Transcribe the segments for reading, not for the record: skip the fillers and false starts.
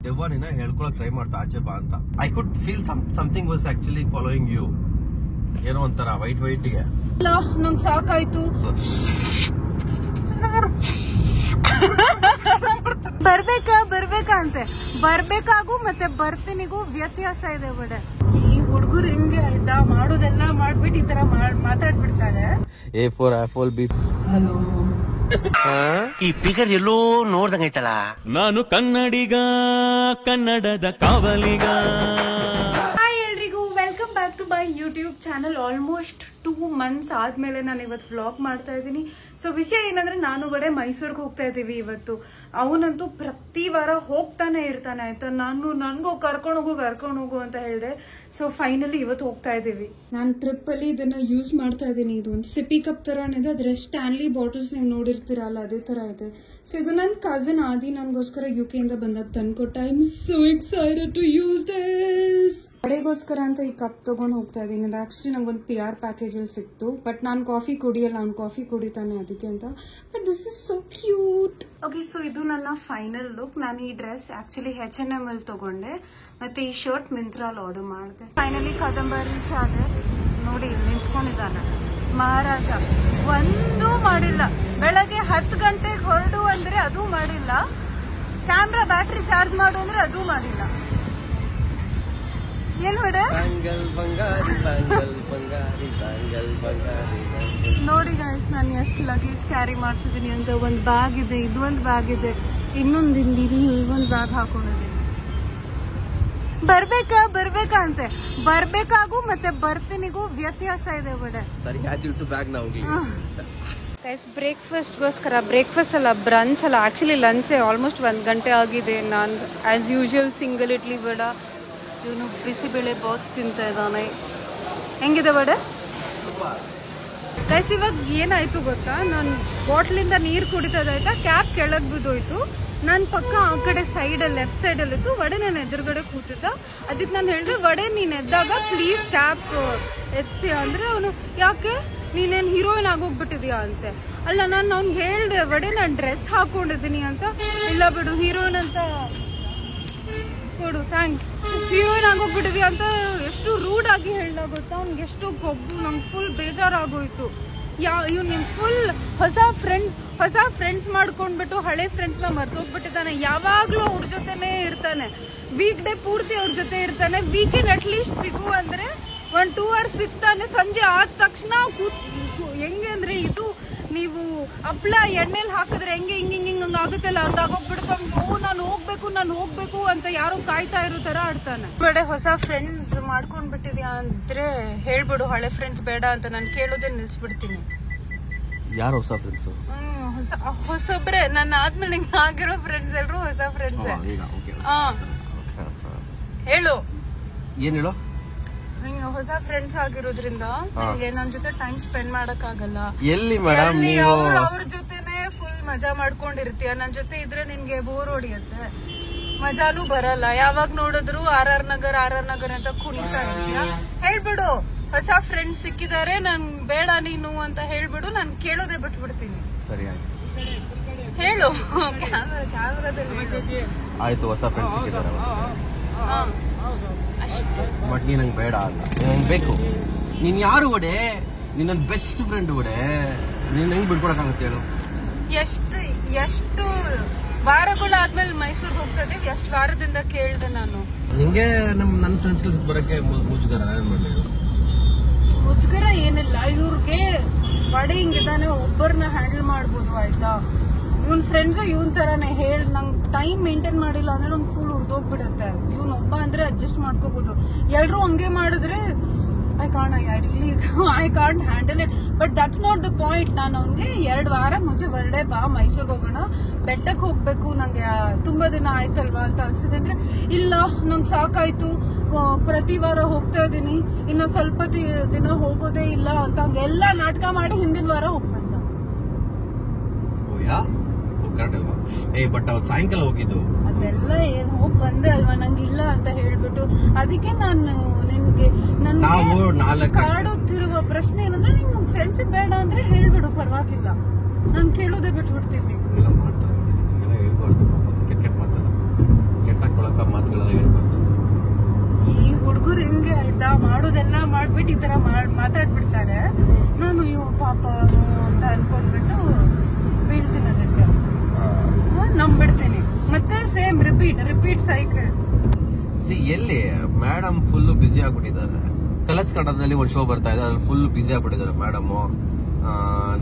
ದೆವ್ವನಿನ ಹೇಳ್ಕೊಳಕ್ try ಮಾಡ್ತಾ ಆಚೆ ಬಾ ಅಂತ. I could feel something was actually following you. ಏನೋ ಒಂಥರ ವೈಟ್ ಗೆ. ನಂಗೆ ಸಾಕಾಯ್ತು. ಬರ್ಬೇಕಾ ಅಂತೆ. ಬರ್ಬೇಕಾಗೂ ಮತ್ತೆ ಬರ್ತೀನಿಗೂ ವ್ಯತ್ಯಾಸ ಇದೆ ಬಿಡೆ. ಈ ಹುಡುಗರು ಹಿಂಗೆ ಆಯ್ತಾ, ಮಾಡೋದೆಲ್ಲ ಮಾಡ್ಬಿಟ್ಟು ಈ ತರ ಮಾತಾಡ್ಬಿಡ್ತಾರೆ. A for apple, B. Hello, ಈ ಫಿಗರ್ ಎಲ್ಲೋ ನೋಡ್ದಂಗೈತಲ್ಲ. ನಾನು ಕನ್ನಡಿಗ, ಕನ್ನಡದ ಕಾವಲಿಗ. ಹಾಯ್ ಎಲ್ರಿಗೂ, welcome back to my YouTube channel. Almost 2 months ಆದ್ಮೇಲೆ ನಾನು ಇವತ್ತು ವ್ಲಾಗ್ ಮಾಡ್ತಾ ಇದ್ದೀನಿ. ಸೊ ವಿಷಯ ಏನಂದ್ರೆ, ನಾನು ಬಡೆ ಮೈಸೂರ್ಗೆ ಹೋಗ್ತಾ ಇದ್ದೀವಿ ಇವತ್ತು. ಅವನಂತೂ ಪ್ರತಿ ವಾರ ಹೋಗ್ತಾನೆ ಇರ್ತಾನೆ ಆಯ್ತಾ. ನನ್ಗೂ ಕರ್ಕೊಂಡು ಹೋಗು ಅಂತ ಹೇಳಿದೆ. ಸೊ ಫೈನಲಿ ಇವತ್ತು ಹೋಗ್ತಾ ಇದೀವಿ. ನಾನು ಟ್ರಿಪ್ ಅಲ್ಲಿ ಇದನ್ನ ಯೂಸ್ ಮಾಡ್ತಾ ಇದ್ದೀನಿ. ಇದು ಒಂದು ಸಿಪಿ ಕಪ್ ತರ ಇದೆ. ಅದ್ರ ಸ್ಟ್ಯಾನ್ಲಿ ಬಾಟಲ್ಸ್ ನೀವು ನೋಡಿರ್ತೀರಲ್ಲ, ಅದೇ ತರ ಇದೆ. ಸೊ ಇದು ನನ್ನ ಕಸಿನ್ ಆದಿ ನನಗೋಸ್ಕರ UK ಇಂದ ಬಂದಾಗ ತಂದ್ಕೊಟ್ಟ. I am so excited to use this. ಕಡೆಗೋಸ್ಕರ ಅಂತ ಈ ಕಪ್ ತಗೊಂಡು ಹೋಗ್ತಾ ಇದೀನಿ. ಅದು ಆಕ್ಚುಲಿ ನಂಗೊಂದು PR ಪ್ಯಾಕೇಜ್ ಅಲ್ಲಿ ಸಿಕ್ತು. ಬಟ್ ನಾನು ಕಾಫಿ ಕುಡಿಯಲ್ಲ, ಅವ್ನು ಕಾಫಿ ಕುಡಿತಾನೆ ಅದಕ್ಕೆ ಅಂತ. But this is so cute. Okay, so ಇದು ನನ್ನ ಫೈನಲ್ ಲುಕ್. ನಾನು ಈ ಡ್ರೆಸ್ ಆಕ್ಚುಲಿ H&M ಅಲ್ಲಿ ತಗೊಂಡೆ, ಮತ್ತೆ ಈ ಶರ್ಟ್ ಮಿಂತ್ರಾಲ್ ಆರ್ಡರ್ ಮಾಡಿದೆ. ಫೈನಲಿ ಕಾದಂಬರಿ ರೀಚ್ ಆದೆ. ನೋಡಿ ನಿಂತ್ಕೊಂಡಿದ್ದಾನೆ ಮಹಾರಾಜ. ಒಂದೂ ಮಾಡಿಲ್ಲ. ಬೆಳಗ್ಗೆ 10 ಗಂಟೆಗೆ ಹೊರಡು ಅಂದ್ರೆ ಅದೂ ಮಾಡಿಲ್ಲ. ಕ್ಯಾಮ್ರಾ ಬ್ಯಾಟ್ರಿ ಚಾರ್ಜ್ ಮಾಡು ಅಂದ್ರೆ ಅದೂ ಮಾಡಿಲ್ಲ. ಏನ್ ಬಿಡೆ ನೋಡಿ ಗೈಸ್, ನಾನು ಎಷ್ಟು ಲಗೇಜ್ ಕ್ಯಾರಿ ಮಾಡ್ತಿದ್ದೀನಿ ಅಂತ. ಒಂದು ಬ್ಯಾಗ್ ಇದೆ, ಇದೊಂದು ಬ್ಯಾಗ್ ಇದೆ, ಇನ್ನೊಂದು ಇಲ್ಲಿ ಒಂದು ಬ್ಯಾಗ್ ಹಾಕೊಂಡಿದ್ದೀನಿ. ಬರ್ಬೇಕಾ ಅಂತೆ. ಬರ್ಬೇಕಾಗೂ ಮತ್ತೆ ಬರ್ತೀನಿಗೂ ವ್ಯತ್ಯಾಸ ಇದೆ ಬಿಡೆ. ಗೈಸ್, ಬ್ರೇಕ್ಫಾಸ್ಟ್ ಅಲ್ಲ, ಬ್ರಂಚ್ ಅಲ್ಲ, ಆಕ್ಚುಲಿ ಲಂಚ್. ಆಲ್ಮೋಸ್ಟ್ 1 ಗಂಟೆ ಆಗಿದೆ. ನಾನು as usual single idli vada, ಇವನು ಬಿಸಿಬೇಳೆ ಬಾತ್ ತಿಂತಾ ಇದ್ದಾನೆ. ಹೆಂಗಿದೆ ವಡೆ ಗೈಸ್? ಇವಾಗ ಏನಾಯ್ತು ಗೊತ್ತಾ, ನಾನು ಬಾಟ್ಲಿಂದ ನೀರು ಕುಡಿತದಾಯ್ತಾ, ಕ್ಯಾಪ್ ಕೆಳಗೆ ಬಿದ್ದೋಯ್ತು. ನನ್ನ ಪಕ್ಕ ಆ ಕಡೆ ಸೈಡಲ್ಲಿ, ಲೆಫ್ಟ್ ಸೈಡಲ್ಲಿ ಇತ್ತು. ವಡೆ ನಾನು ಎದುರುಗಡೆ ಕೂತಿದ್ದ. ಅದಕ್ಕೆ ನಾನು ಹೇಳಿದೆ, ವಡೆ ನೀನು ಎದ್ದಾಗ ಪ್ಲೀಸ್ ಕ್ಯಾಪ್ ಎತ್ತಿ ಅಂದ್ರೆ, ಅವನು ಯಾಕೆ ನೀನೇನು ಹೀರೋಯಿನ್ ಆಗೋಗ್ಬಿಟ್ಟಿದ್ಯಾ ಅಂತೆ. ಅಲ್ಲ, ನಾನು ಅವ್ನಿಗೆ ಹೇಳ್ದೆ, ವಡೆ ನಾನು ಡ್ರೆಸ್ ಹಾಕೊಂಡಿದ್ದೀನಿ ಅಂತ. ಇಲ್ಲ ಬಿಡು, ಹೀರೋಯಿನ್ ಅಂತ ಕೊಡು, ಥ್ಯಾಂಕ್ಸ್, ಹೀರೋಯಿನ್ ಆಗೋಗ್ಬಿಟ್ಟಿದ್ಯಾ ಅಂತ ಎಷ್ಟು ರೂಡ್ ಆಗಿ ಹೇಳ್ದ ಗೊತ್ತಾ. ಅವ್ನಿಗೆ ಎಷ್ಟು ಕೊಬ್ಬು. ನಂಗೆ ಫುಲ್ ಬೇಜಾರಾಗೋಯ್ತು. ಇವ್ನು ಫುಲ್ ಹೊಸ ಫ್ರೆಂಡ್ಸ್ ಮಾಡ್ಕೊಂಡ್ಬಿಟ್ಟು ಹಳೆ ಫ್ರೆಂಡ್ಸ್ನ ಮರ್ತೋಗ್ಬಿಟ್ಟಿದ್ದಾನೆ. ಯಾವಾಗ್ಲೂ ಅವ್ರ ಜೊತೆನೇ ಇರ್ತಾನೆ. ವೀಕ್ ಡೇ ಪೂರ್ತಿ ಅವ್ರ ಜೊತೆ ಇರ್ತಾನೆ. ವೀಕೆಂಡ್ ಅಟ್ಲೀಸ್ಟ್ ಸಿಗು ಅಂದ್ರೆ 1-2 hours ಸಿಗ್ತಾನೆ. ಸಂಜೆ ಆದ ತಕ್ಷಣ ಹೆಂಗೆ ಅಂದ್ರೆ, ಇದು ನೀವು ಹಪ್ಳ ಎಣ್ಣೆಲಿ ಹಾಕಿದ್ರೆ ಹೆಂಗೆ ಹಿಂಗ್ ಆಗುತ್ತಲ್ಲ, ಹಂಗಾಗೋಗ್ಬಿಡ್ತಾನೆ. ನಾನು ಹೋಗ್ಬೇಕು ಅಂತ ಯಾರೋ ಕಾಯ್ತಾ ಇರೋ ತರ ಆಡ್ತಾನೆ. ಕಡೆ ಹೊಸ ಫ್ರೆಂಡ್ಸ್ ಮಾಡ್ಕೊಂಡ್ಬಿಟ್ಟಿದ್ಯಾ ಅಂದ್ರೆ ಹೇಳ್ಬಿಡು, ಹಳೆ ಫ್ರೆಂಡ್ಸ್ ಬೇಡ ಅಂತ. ನಾನು ಕೇಳೋದೇ ನಿಲ್ಸ್ಬಿಡ್ತೀನಿ. ಯಾರು ಹೊಸ ಫ್ರೆಂಡ್ಸ್? ಹೊಸಬ್ರೆ. ನನ್ನ ಆದ್ಮೇಲೆ ಹಿಂಗ್ ಆಗಿರೋ ಫ್ರೆಂಡ್ಸ್ ಎಲ್ರು ಹೊಸ ಫ್ರೆಂಡ್ಸ್. ಹೇಳು, ಏನ್ ಹೇಳೋ? ಹೊಸ ಫ್ರೆಂಡ್ಸ್ ಆಗಿರೋದ್ರಿಂದ ನನಗೆ ನನ್ನ ಜೊತೆ ಟೈಮ್ ಸ್ಪೆಂಡ್ ಮಾಡಕ್ ಆಗಲ್ಲ. ಎಲ್ಲಿ ಮೇಡಮ್, ಅವ್ರ ಜೊತೆನೆ ಫುಲ್ ಮಜಾ ಮಾಡ್ಕೊಂಡಿರ್ತೀಯ. ನನ್ ಜೊತೆ ಇದ್ರೆ ನಿನ್ಗೆ ಬೋರ್ ಹೊಡಿಯತ್ತೆ, ಮಜಾನು ಬರಲ್ಲ. ಯಾವಾಗ ನೋಡಿದ್ರು RR ನಗರ್ ಅಂತ ಕುಣಿತಾ ಇರ್ತೀಯ. ಹೇಳ್ಬಿಡು, ಹೊಸ ಫ್ರೆಂಡ್ಸ್ ಸಿಕ್ಕಿದ್ದಾರೆ, ನನ್ ಬೇಡ ನೀನು ಅಂತ ಹೇಳ್ಬಿಡು. ನಾನು ಕೇಳೋದೇ ಬಿಟ್ಬಿಡ್ತೀನಿ. ಸರಿ ಹೇಳು. ಕ್ಯಾಮ್ರಾದಲ್ಲಿ ಆಯ್ತು, ಹೊಸ ಫ್ರೆಂಡ್ಸ್ ಸಿಕ್ಕಿದ್ದಾರೆ. ಬಟ್ ನೀ ನಂಗೆ ಬೇಡ ಅಲ್ಲ, ನಂಗೆ ಬೇಕು. ನೀನ್ ಯಾರು ಒಡೆ? ನೀನ್ ನನ್ನ ಬೆಸ್ಟ್ ಫ್ರೆಂಡ್ ಒಡೆ. ನೀನ್ ಹೆಂಗ್ ಬಿಡ್ಕೊಡಕ್ಕಾಗತ್ತೆ ಹೇಳು? ಎಷ್ಟು ವಾರಗಳಾದ್ಮೇಲೆ ಮೈಸೂರಿಗೆ ಹೋಗ್ತಾ ಇದೀವಿ. ಎಷ್ಟು ವಾರದಿಂದ ಕೇಳ್ದೆ ನಾನು. ನಿಂಗೆ ನನ್ನ ಫ್ರೆಂಡ್ಸ್ ಬರಕ್ಕೆ ಮುಜುಗರ ಏನಿಲ್ಲ. ಇವ್ರಿಗೆ ವಡೆ ಹಿಂಗಿದಾನೆ, ಒಬ್ಬರನ್ನ ಹ್ಯಾಂಡಲ್ ಮಾಡ್ಬೋದು ಆಯ್ತಾ. ಇವನ್ ಫ್ರೆಂಡ್ಸ್ ಇವನ್ ತರಾನೇ. ನಂಗೆ ಟೈಮ್ ಮೇಂಟೈನ್ ಮಾಡಿಲ್ಲ ಅಂದ್ರೆ ನಂಗೆ ಫುಲ್ ಉರ್ದೋಗ್ಬಿಡತ್ತೆ. ಇವನ್ ಒಬ್ಬ ಅಂದ್ರೆ ಅಡ್ಜಸ್ಟ್ ಮಾಡ್ಕೋಬಹುದು. ಎಲ್ರು ಹಂಗೆ ಮಾಡಿದ್ರೆ I can't handle it. But that's not the point. ನಾನು ಅವ್ನಿಗೆ 2 ವಾರ ಮುಂಚೆ ಹೊರಡೆ ಬಾ, ಮೈಸೂರಿಗೆ ಹೋಗೋಣ, ಬೆಟ್ಟಕ್ಕೆ ಹೋಗ್ಬೇಕು, ನಂಗೆ ತುಂಬಾ ದಿನ ಆಯ್ತಲ್ವಾ ಅಂತ ಅನ್ಸಿದೆ ಅಂದ್ರೆ, ಇಲ್ಲ ನಂಗೆ ಸಾಕಾಯ್ತು, ಪ್ರತಿ ವಾರ ಹೋಗ್ತಾ ಇದೀನಿ, ಇನ್ನು ಸ್ವಲ್ಪ ದಿನ ಹೋಗೋದೇ ಇಲ್ಲ ಅಂತ ಹಂಗೆಲ್ಲಾ ನಾಟಕ ಮಾಡಿ ಹಿಂದಿನ ವಾರ ಹೋಗ್ಬಂದ. ಬಟ್ ಅವತ್ತು ಸಾಯಂಕಾಲ ಹೋಗಿದ್ದು ಅದೆಲ್ಲ ಏನ್ ಹೋಗ್ ಬಂದೆ ಅಲ್ವಾ, ನಂಗೆ ಇಲ್ಲ ಅಂತ ಹೇಳ್ಬಿಟ್ಟು. ಅದಕ್ಕೆ ನಾನು ನಿನ್ಗೆ ಕಾಡುತ್ತಿರುವ ಪ್ರಶ್ನೆ ಏನಂದ್ರೆ, ನಿಂಗೆ ಫ್ರೆಂಡ್ಸ್ ಬೇಡ ಅಂದ್ರೆ ಹೇಳ್ಬಿಡು, ಪರವಾಗಿಲ್ಲ, ನಾನು ಕೇಳೋದೇ ಬಿಟ್ಬಿಡ್ತೀನಿ. ಹುಡುಗರು ಹಿಂಗೆ ಆಯ್ತಾ ಮಾಡೋದೆಲ್ಲ ಮಾಡ್ಬಿಟ್ಟು ಈ ತರ ಮಾತಾಡ್ಬಿಡ್ತಾರೆ. ನಾನು ಅಯ್ಯೋ ಪಾಪ ಅಂತ ಅನ್ಕೊಂಡ್ಬಿಟ್ಟು ಬೀಳ್ತೀನಿ, ಅದಕ್ಕೆ ನಂಬಿಡ್ತೀನಿ. ಮತ್ತೆ ಸೇಮ್ ರಿಪೀಟ್ ಸೈಕಲ್. ಎಲ್ಲಿ ಮೇಡಮ್ ಫುಲ್ ಬಿಸಿ ಆಗ್ಬಿಟ್ಟಿದ್ದಾರೆ. ಕಲರ್ಸ್ ಕನ್ನಡದಲ್ಲಿ ಒಂದು ಶೋ ಬರ್ತಾ ಇದೆ, ಅದ್ರಲ್ಲಿ ಫುಲ್ ಬಿಸಿ ಆಗ್ಬಿಟ್ಟಿದ್ದಾರೆ ಮೇಡಮ್.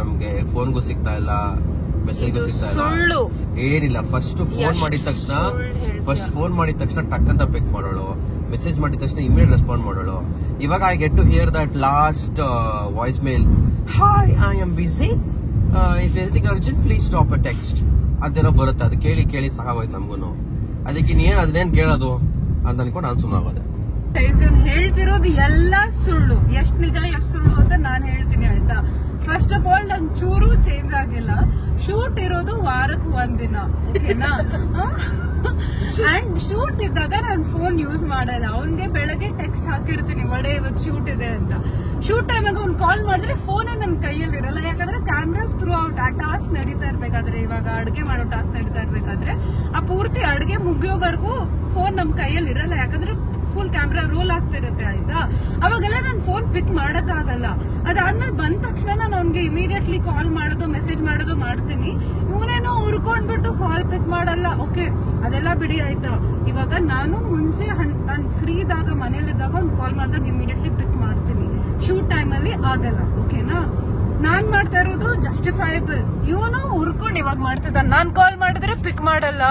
ನಮ್ಗೆ ಫೋನ್ಗೂ ಸಿಗ್ತಾ ಇಲ್ಲ, ಮೆಸೇಜ್ಗೂ ಸಿಗ್ತಾ ಇಲ್ಲ, ಏನಿಲ್ಲ. ಫಸ್ಟ್ ಫೋನ್ ಮಾಡಿದ ತಕ್ಷಣ ಟಕ್ ಅಂತ ಪಿಕ್ ಮಾಡೋಳು, ಮೆಸೇಜ್ ಮಾಡಿದ ತಕ್ಷಣ ಇಮಿಡಿಯೇಟ್ ರೆಸ್ಪಾಂಡ್ ಮಾಡೋಳು. ಇವಾಗ I get to hear that last voice mail, hi I am busy, if anything urgent please stop a text ಅಂತೇನೋ ಬರುತ್ತೆ. ಅದು ಕೇಳಿ ಸಾಕಾಗೋಯ್ತು ನಮ್ಗೂನು. ಅದಕ್ಕೆ ಅದನ್ನೇನ್ ಕೇಳೋದು ಅಂತ ಅನ್ಕೊಂಡು ನಾನು ಸುಮ್ಮನಾಗೋದೆ. ಹೇಳ್ತಿರೋದು ಎಲ್ಲ ಸುಳ್ಳು, ಎಷ್ಟ್ ನಿಜ ಎಷ್ಟ್ ಸುಳ್ಳು ಅಂತ ನಾನು ಹೇಳ್ತೀನಿ ಆಯ್ತಾ. ಫಸ್ಟ್ ಆಫ್ ಆಲ್ ನನ್ ಚೂರು ಚೇಂಜ್ ಆಗಿಲ್ಲ. ಶೂಟ್ ಇರೋದು ವಾರಕ್ಕೆ ಒಂದಿನ, ಓಕೆನಾ? ಅಂಡ್ ಶೂಟ್ ಇದ್ದಾಗ ನಾನು ಫೋನ್ ಯೂಸ್ ಮಾಡಲ್ಲ. ಅವ್ನ್ಗೆ ಬೆಳಗ್ಗೆ ಟೆಕ್ಸ್ಟ್ ಹಾಕಿರ್ತೀನಿ, ಒಡೆ ಇವತ್ತು ಶೂಟ್ ಇದೆ ಅಂತ. ಶೂಟ್ ಟೈಮಾಗ ಅವ್ನು ಕಾಲ್ ಮಾಡಿದ್ರೆ ಫೋನೇ ನನ್ನ ಕೈಯಲ್ಲಿ ಇರಲ್ಲ, ಯಾಕಂದ್ರೆ ಕ್ಯಾಮ್ರಾಸ್ ಥ್ರೂ ಔಟ್ ಆ ಟಾಸ್ಕ್ ನಡೀತಾ ಇರ್ಬೇಕಾದ್ರೆ, ಇವಾಗ ಅಡ್ಗೆ ಮಾಡೋ ಟಾಸ್ಕ್ ನಡೀತಾ ಇರ್ಬೇಕಾದ್ರೆ ಆ ಪೂರ್ತಿ ಅಡ್ಗೆ ಮುಗಿಯೋವರೆಗೂ ಫೋನ್ ನಮ್ ಕೈಯಲ್ಲಿ ಇರಲ್ಲ, ಯಾಕಂದ್ರೆ ಫುಲ್ ಕ್ಯಾಮ್ರಾ ರೋಲ್ ಆಗ್ತಿರುತ್ತೆ ಆಯ್ತಾ. ಅವಾಗೆಲ್ಲ ನಾನು ಫೋನ್ ಪಿಕ್ ಮಾಡಕ್ಕಾಗಲ್ಲ. ಅದಾದ್ಮೇಲೆ ಬಂದ ತಕ್ಷಣ ನಾನು ಅವ್ನಿಗೆ ಇಮಿಡಿಯೇಟ್ಲಿ ಕಾಲ್ ಮಾಡೋದು ಮೆಸೇಜ್ ಮಾಡೋದು ಮಾಡ್ತೀನಿ. ಇವನೇನೋ ಉರ್ಕೊಂಡ್ಬಿಟ್ಟು ಕಾಲ್ ಪಿಕ್ ಮಾಡಲ್ಲ. ಓಕೆ, ಅದೆಲ್ಲ ಬಿಡಿ ಆಯ್ತಾ. ಇವಾಗ ನಾನು ಮುಂಚೆ ನಾನು ಫ್ರೀ ಇದ್ದಾಗ ಮನೇಲಿದ್ದಾಗ ಅವ್ನು ಕಾಲ್ ಮಾಡಿದಾಗ ಇಮಿಡಿಯೇಟ್ಲಿ ಪಿಕ್ ಮಾಡ್ತೀನಿ. ಶೂಟ್ ಟೈಮಲ್ಲಿ ಆಗಲ್ಲ, ಓಕೆನಾ? ನಾನ್ ಮಾಡ್ತಾ ಇರೋದು ಜಸ್ಟಿಫೈಬಲ್. ಇವನು ಹುರ್ಕೊಂಡು ಇವಾಗ ಮಾಡ್ತಿದ್ದ. ನಾನ್ ಕಾಲ್ ಮಾಡಿದ್ರೆ ಪಿಕ್ ಮಾಡಲ್ಲ,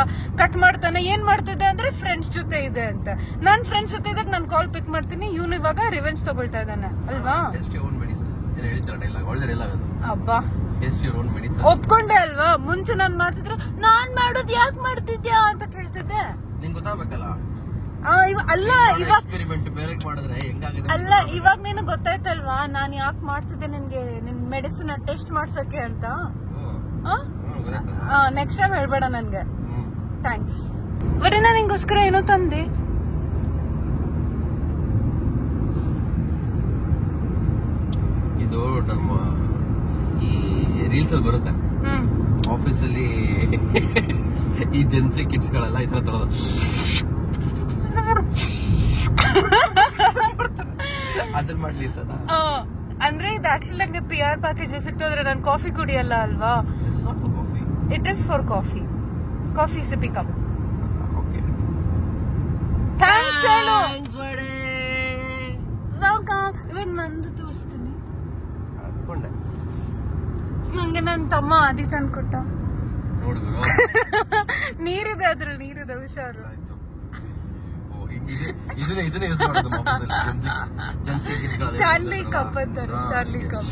ಕಟ್ ಮಾಡ್ತಾನೆ. ಏನ್ ಮಾಡ್ತಿದ್ದೆ ಅಂದ್ರೆ ಫ್ರೆಂಡ್ಸ್ ಜೊತೆ ಇದೆ ಅಂತ. ನಾನ್ ಫ್ರೆಂಡ್ಸ್ ಜೊತೆ ಇದ್ದಾಗ ನಾನ್ ಕಾಲ್ ಪಿಕ್ ಮಾಡ್ತೀನಿ. ಇವನು ಇವಾಗ ರಿವೆಂಜ್ ತಗೊಳ್ತಾ ಇದ್ದಾನೆ ಅಲ್ವಾ? ಅಬ್ಬಾ ಒಪ್ಕೊಂಡೆ ಅಲ್ವಾ? ಮುಂಚೆ ನಾನ್ ಮಾಡ್ತಿದ್ರೆ ನಾನ್ ಮಾಡೋದು ಯಾಕೆ ಮಾಡ್ತಿದ್ಯಾ ಅಂತ ಕೇಳ್ತಿದ್ದೆ. ಅಲ್ಲ ಇವಾಗ ನಿನಗೆ ಗೊತ್ತಾಯ್ತಲ್ವಾ ನಾನು ಯಾಕೆ ಮಾಡ್ತಿದ್ದೆ, ನಿನ್ಗೆ ನಿನ್ ಮೆಡಿಸಿನ್ ಟೆಸ್ಟ್ ಮಾಡ್ಸಕ್ಕೆ ಅಂತ. ನೆಕ್ಸ್ಟ್ ಟೈಮ್ ಹೇಳ್ಬೇಡ ನನ್ಗೆ. ಥ್ಯಾಂಕ್ಸ್. ಬರೀ ನಾನು ನಿಂಗೋಸ್ಕರ ಏನೋ ತಂದೆ. ಇದು ನಮ್ಮ ಈ ರೀಲ್ಸ್ ಅಲ್ಲಿ ಬರುತ್ತೆ, ಆಫೀಸ್ ಅಲ್ಲಿ ಈ ಜೆನ್ಸಿ ಕಿಡ್ಸ್ ಗಳೆಲ್ಲ ಈ ತರ ತರೋದು. ಅದನ್ನ ಮಾಡ್ಲಿ ಅಂದ್ರೆ ಇದು ಆಕ್ಚುಲಿ ನಂಗೆ PR ಪ್ಯಾಕೇಜಸ್ ಇಟ್ಟೋದ್ರೆ ನಾನು ಕಾಫಿ ಕುಡಿಯಲ್ಲ ಅಲ್ವಾ. It is for coffee. Coffee CP cup. Thanks ಹೇಳು. ಇವಾಗ ನಂದು ತೋರಿಸ್ತೀನಿ. ನಂಗೆ ನನ್ನ ತಮ್ಮ ಆದಿ ತಂದ್ಕೊಟ್ಟ. ನೀರಿದೆ ಅದ್ರಲ್ಲಿ, ನೀರಿದೆ, ಹುಷಾರು. ಸ್ಟಾನ್ಲಿ ಕಪ್ ಅಂತಾರೆ, ಸ್ಟಾನ್ಲಿ ಕಪ್.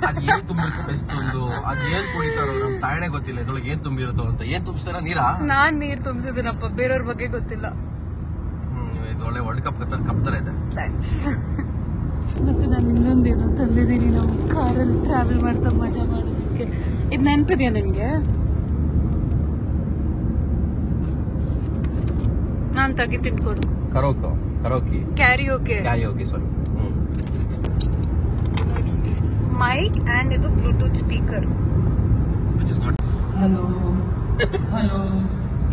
ಅದೇನ್ ತುಂಬಿರ್ತೋ ಅದೇನ್ ಕುಡಿತಾರೋ ನಮ್ ತಾಯಣೆ ಗೊತ್ತಿಲ್ಲ ಇದ್ರೊಳಗೆ ಏನ್ ತುಂಬಿರುತ್ತೋ ಅಂತ. ಏನ್ ತುಂಬಿಸ್ತಾರ? ನೀರಾ? ನಾನ್ ನೀರ್ ತುಂಬಿಸಿದ್ದೀನಪ್ಪ, ಬೇರೆಯವ್ರ ಬಗ್ಗೆ ಗೊತ್ತಿಲ್ಲ. ಒಳ್ಳೆ ವರ್ಲ್ಡ್ ಕಪ್ ತರ ಇದೆ. ಮತ್ತೆ ನಾನು ಇನ್ನೊಂದೇನೋ ತಂದಿದ್ದೀನಿ, ನಾವು ಕಾರಲ್ಲಿ ಟ್ರಾವೆಲ್ ಮಾಡ್ತಾ ಮಜಾ ಮಾಡೋದಕ್ಕೆ. ಇದು ನೆನಪಿದ್ಯಾ ನಿನ್ಗೆ? ನಾನ್ ತೆಗಿತೀನಿ ಕೊಡು. ಕ್ಯಾರಿಯೋಕೆ ಸಾರಿ. ಮೈಕ್ ಅಂಡ್ ಇದು ಬ್ಲೂಟೂತ್ ಸ್ಪೀಕರ್. ಹಲೋ ಹಲೋ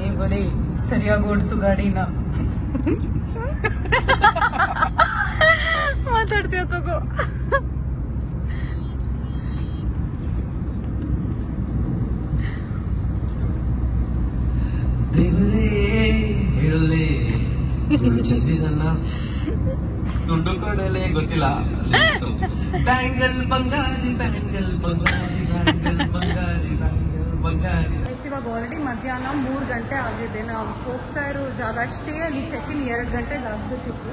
ಏ ಬರೀ ಸರಿಯಾಗಿ ಓಡಿಸು ಗಾಡಿನ. ಮಾತಾಡ್ತೀಯ ತಗೋ. ದೇವರೇ ಹೇಳಲೇ ಚೆಂದಿದಲ್ಲ ತುಂಡು ಕೊಡಲೇ ಗೊತ್ತಿಲ್ಲ. ಬ್ಯಾಂಗಲ್ ಬಂಗಾರಿ ಬ್ಯಾಂಗಲ್ ಬಂಗಾರಿ ಬ್ಯಾಂಗಲ್ ಬಂಗಾರಿ ಬ್ಯಾಂಗಲ್ ಬಂಗಾರಿ. ಇವಾಗ ಆಲ್ರೆಡಿ ಮಧ್ಯಾಹ್ನ 3 ಗಂಟೆ ಆಗಿದೆ. ನಾವು ಹೋಗ್ತಾ ಇರೋ ಜಾಗ ಅಷ್ಟೇ ಅಲ್ಲಿ ಚೆಕ್-ಇನ್ 2 ಗಂಟೆಗೆ ಆಗ್ಬೇಕಿತ್ತು.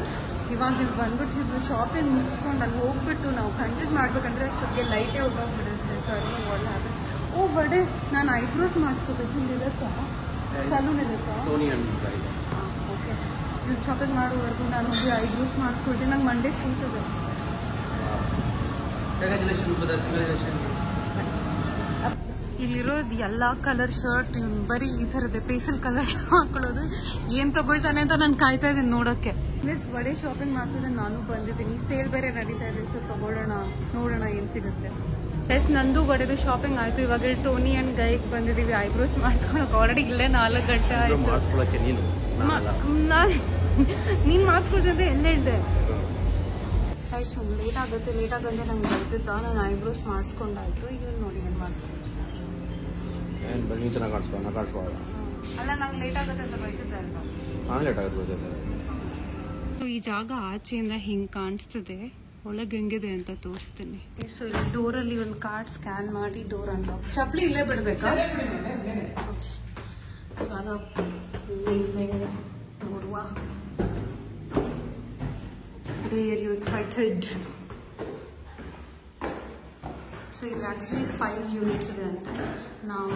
ಇವಾಗ ಇಲ್ಲಿ ಬಂದ್ಬಿಟ್ಟಿದ್ದು ಶಾಪಿಂಗ್ ಮುಗಿಸ್ಕೊಂಡು ಅಲ್ಲಿ ಹೋಗ್ಬಿಟ್ಟು ನಾವು ಕಂಪ್ಲೀಟ್ ಮಾಡ್ಬೇಕಂದ್ರೆ ಅಷ್ಟೊತ್ತಿಗೆ ಲೈಟೇ ಹೋಗ್ಬಿಡುತ್ತೆ. ಸಾರಿ ಒಳ್ಳೆ ಆಗುತ್ತೆ. ಓ ಬಡೆ ನಾನು ಐಬ್ರೋಸ್ ಮಾಡಿಸ್ಕೋಬೇಕು. ಇಲ್ಲಿರುತ್ತಾ ಸಲೂನ್ ಇರುತ್ತಾ? ಓಕೆ, ಇಲ್ಲಿ ಶಾಪಿಂಗ್ ಮಾಡೋವರೆಗೂ ನಾನು ಹೋಗಿ ಐಬ್ರೋಸ್ ಮಾಡಿಸ್ಕೊಳ್ತೀನಿ. ನಂಗೆ ಮಂಡೇ ಶೂಟ್ ಇದೆ. ಇಲ್ಲಿರೋದು ಎಲ್ಲ ಕಲರ್ ಶರ್ಟ್ ಬರೀ ಈ ಥರದ್ದು ಪೇಸಲ್ ಕಲರ್ ಹಾಕೊಳ್ಳೋದು. ಏನ್ ತಗೊಳ್ತಾನೆ ಅಂತ ನಾನು ಕಾಯ್ತಾ ಇದ್ದೀನಿ ನೋಡೋಕ್ಕೆ. ಮಿಸ್ ಬಡೆ ಶಾಪಿಂಗ್ ಮಾಡ್ತಿದ್ದೆ, ನಾನು ಬಂದಿದ್ದೀನಿ. ಸೇಲ್ ಬೇರೆ ನಡೀತಾ ಇದೆ, ಸೊ ತಗೊಳ್ಳೋಣ, ನೋಡೋಣ ಏನ್ ಸಿಗುತ್ತೆ. ಎಸ್, ನಂದು ಬಡೆದು ಶಾಪಿಂಗ್ ಆಯ್ತು. ಇವಾಗ ಇಲ್ಲಿ ಟೋನಿ ಅಂಡ್ ಗೈಗೆ ಬಂದಿದ್ದೀವಿ ಐಬ್ರೋಸ್ ಮಾಡಿಸ್ಕೊಳಕ್ಕೆ. ಆಲ್ರೆಡಿ ಇಲ್ಲೇ 4 ಗಂಟೆ ಆಯ್ತು. ನೀನ್ ಮಾಡಿಸ್ಕೊಡ್ತೀನಿ ಅಂತ ಎಲ್ಲ ಹೇಳ್ದೆ. ಲೇಟ್ ಆಗುತ್ತೆ ನಂಗೆ ಬರ್ತಿದ್ದ. ನಾನು ಐಬ್ರೋಸ್ ಮಾಡಿಸ್ಕೊಂಡಾಯ್ತು. ಈಗ ನೋಡಿ ನಾನು ಮಾಡಿಸ್ಕೊಂಡು ಅಲ್ಲ ನಂಗೆ ಲೇಟ್ ಆಗುತ್ತೆ ಅಂತ ಬೈತಿದ್ದೆ ಅಲ್ವಾ. ಈ ಜಾಗ ಆಚೆಯಿಂದ ಹಿಂಗ್ ಕಾಣಿಸ್ತದೆ, ಒಳಗೆ ಹೆಂಗಿದೆ ಅಂತ ತೋರಿಸ್ತೀನಿ. ಸೊ ಇಲ್ಲಿ ಡೋರಲ್ಲಿ ಒಂದು ಕಾರ್ಡ್ ಸ್ಕ್ಯಾನ್ ಮಾಡಿ ಡೋರ್ ಅನ್ಲಾಕ್. ಚಪ್ಪಲಿ ಇಲ್ಲೇ ಬಿಡ್ಬೇಕಾ? ಇವಾಗ ನೋಡುವ. Are you excited? So ಇಲ್ಲಿ ಆಕ್ಚುಲಿ 5 ಯೂನಿಟ್ಸ್ ಇದೆ ಅಂತ ನಾವು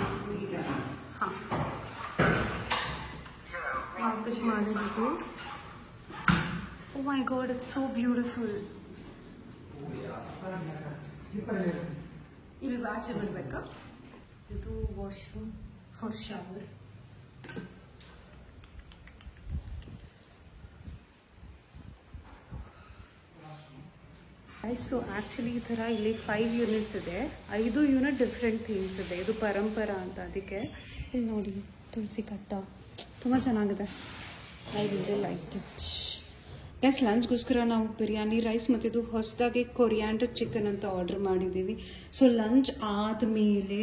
ಪಿಕ್ ಮಾಡಿದ್ದು. Oh my god, it's so beautiful. ಇಲ್ಲಿ ಆಚೆ ಬಿಡ್ಬೇಕಾ? ಇದು washroom for shower. So actually ಈ ಥರ ಇಲ್ಲಿ 5 ಯೂನಿಟ್ಸ್ ಇದೆ. 5 ಯೂನಿಟ್ ಡಿಫ್ರೆಂಟ್ ಥೀಮ್ಸ್ ಇದೆ. ಇದು ಪರಂಪರಾ ಅಂತ. ಅದಕ್ಕೆ ಇಲ್ಲಿ ನೋಡಿ ತುಳಸಿ ಕಟ್ಟ ತುಂಬ ಚೆನ್ನಾಗಿದೆ. I really like it. Guys ಲಂಚ್ಗೋಸ್ಕರ ನಾವು ಬಿರಿಯಾನಿ ರೈಸ್ ಮತ್ತು ಇದು ಹೊಸದಾಗಿ ಕೊರಿಯಾಂಡರ್ ಚಿಕನ್ ಅಂತ ಆರ್ಡರ್ ಮಾಡಿದ್ದೀವಿ. ಸೊ ಲಂಚ್ ಆದಮೇಲೆ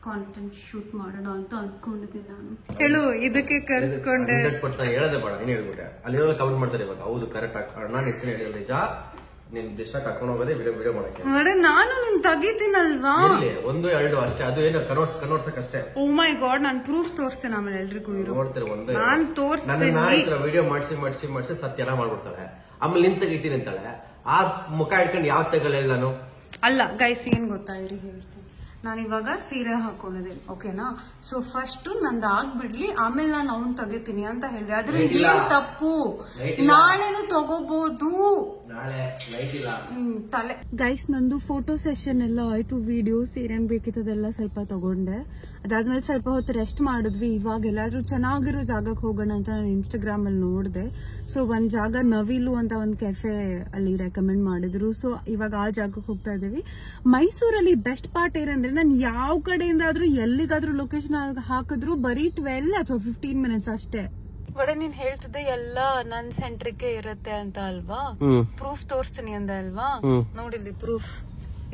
ಕಾಂಟೆಂಟ್ ಶೂಟ್ ಮಾಡೋಣ ಅಂತ ಅನ್ಕೊಂಡಿದ್ದೀನಿ ನಾನು. ಹೇಳು, ಇದಕ್ಕೆ ಕರೆಸ್ಕೊಂಡೆ. 100% ಹೇಳದೆ ಬೇಡ, ನೀನು ಹೇಳ್ಬಿಟ್ಟೆ. ಅಲ್ಲಿರೋ ಕಮೆಂಟ್ ಮಾಡ್ತಾರೆ ಇವಾಗ. ಹೌದು ಕರೆಕ್ಟ್ ಆಗಿ ನಾನು ಎಷ್ಟು ಹೇಳಿಲ್ಲ ನಿಜ. ನೀನ್ ದಿಶ ಕರ್ಕೊಂಡು ಹೋಗೋದೇ ವಿಡಿಯೋ ಮಾಡಕ್ಕೆ. ನಾನು ತೆಗಿತೀನಲ್ವಾ? 1 2 ಅಷ್ಟೇ. ಅದು ಏನು ಕನ್ವರ್ಸಕ್ ಅಷ್ಟೇ. ಓ ಮೈ ಗಾಡ್, ನಾನು ಪ್ರೂಫ್ ತೋರಿಸ್ತೇನೆ ಆಮೇಲೆ ಎಲ್ರಿಗೂ. ನೋಡ್ತಾರೆ ಒಂದೇ ನಾನು ತೋರಿಸ್ತೀನಿ. ವಿಡಿಯೋ ಮಾಡಿಸಿ ಸತ್ಯ ಎಲ್ಲ ಮಾಡ್ಬಿಡ್ತಾಳೆ. ಆಮೇಲೆ ನಿನ್ ತೆಗಿತೀನಿ ಅಂತಾಳೆ. ಆ ಮುಖ ಇಟ್ಕೊಂಡು ಯಾವ ತೆಗಲ್ಲ ನಾನು. ಅಲ್ಲ ಗೈಸ್, ಏನ್ ಗೊತ್ತಾ ಇರಿ ಹೇಳ್ತೀನಿ. ನಾನಿವಾಗ ಸೀರೆ ಹಾಕೊಂಡಿದ್ದೀನಿ, ಓಕೆನಾ? ಸೊ ಫಸ್ಟ್ ನಂದು ಆಗ್ಬಿಡ್ಲಿ, ಆಮೇಲೆ ನಾನು ಅವ್ನ್ ತೆಗಿತೀನಿ ಅಂತ ಹೇಳಿದೆ. ಆದ್ರೆ ಏನ್ ತಪ್ಪು? ನಾಳೆನು ತಗೋಬಹುದು. ತಲೆ ಗೈಸ್, ನಂದು ಫೋಟೋ ಸೆಷನ್ ಎಲ್ಲ ಆಯ್ತು. ವಿಡಿಯೋಸ್ ಏನೇನ್ ಬೇಕಿತ್ತದೆಲ್ಲ ಸ್ವಲ್ಪ ತಗೊಂಡೆ. ಅದಾದ್ಮೇಲೆ ಸ್ವಲ್ಪ ಹೊತ್ತು ರೆಸ್ಟ್ ಮಾಡಿದ್ವಿ. ಇವಾಗ ಎಲ್ಲಾದ್ರೂ ಚೆನ್ನಾಗಿರೋ ಜಾಗಕ್ಕೆ ಹೋಗೋಣ ಅಂತ ನಾನು ಇನ್ಸ್ಟಾಗ್ರಾಮ್ ಅಲ್ಲಿ ನೋಡಿದೆ. ಸೊ ಒಂದ್ ಜಾಗ ನವಿಲು ಅಂತ ಒಂದ್ ಕೆಫೆ ಅಲ್ಲಿ ರೆಕಮೆಂಡ್ ಮಾಡಿದ್ರು. ಸೊ ಇವಾಗ ಆ ಜಾಗಕ್ಕೆ ಹೋಗ್ತಾ ಇದೀವಿ. ಮೈಸೂರಲ್ಲಿ ಬೆಸ್ಟ್ ಪಾರ್ಟ್ ಏನಂದ್ರೆ, ನಾನು ಯಾವ ಕಡೆಯಿಂದ ಆದ್ರೂ ಎಲ್ಲಿಗಾದ್ರೂ ಲೊಕೇಶನ್ ಹಾಕಿದ್ರು ಬರೀ 12 ಅಥವಾ 15 ಮಿನಿಟ್ಸ್ ಅಷ್ಟೇ. ಬಡ ನೀನ್ ಹೇಳ್ತಿದ್ದೆ ಎಲ್ಲ ನನ್ ಸೆಂಟ್ರಿಕೆ ಇರತ್ತೆ ಅಂತ ಅಲ್ವಾ? ಪ್ರೂಫ್ ತೋರಿಸ್ತೀನಿ ಅಂದ ಅಲ್ವಾ? ನೋಡಿಲ್ಲಿ ಪ್ರೂಫ್.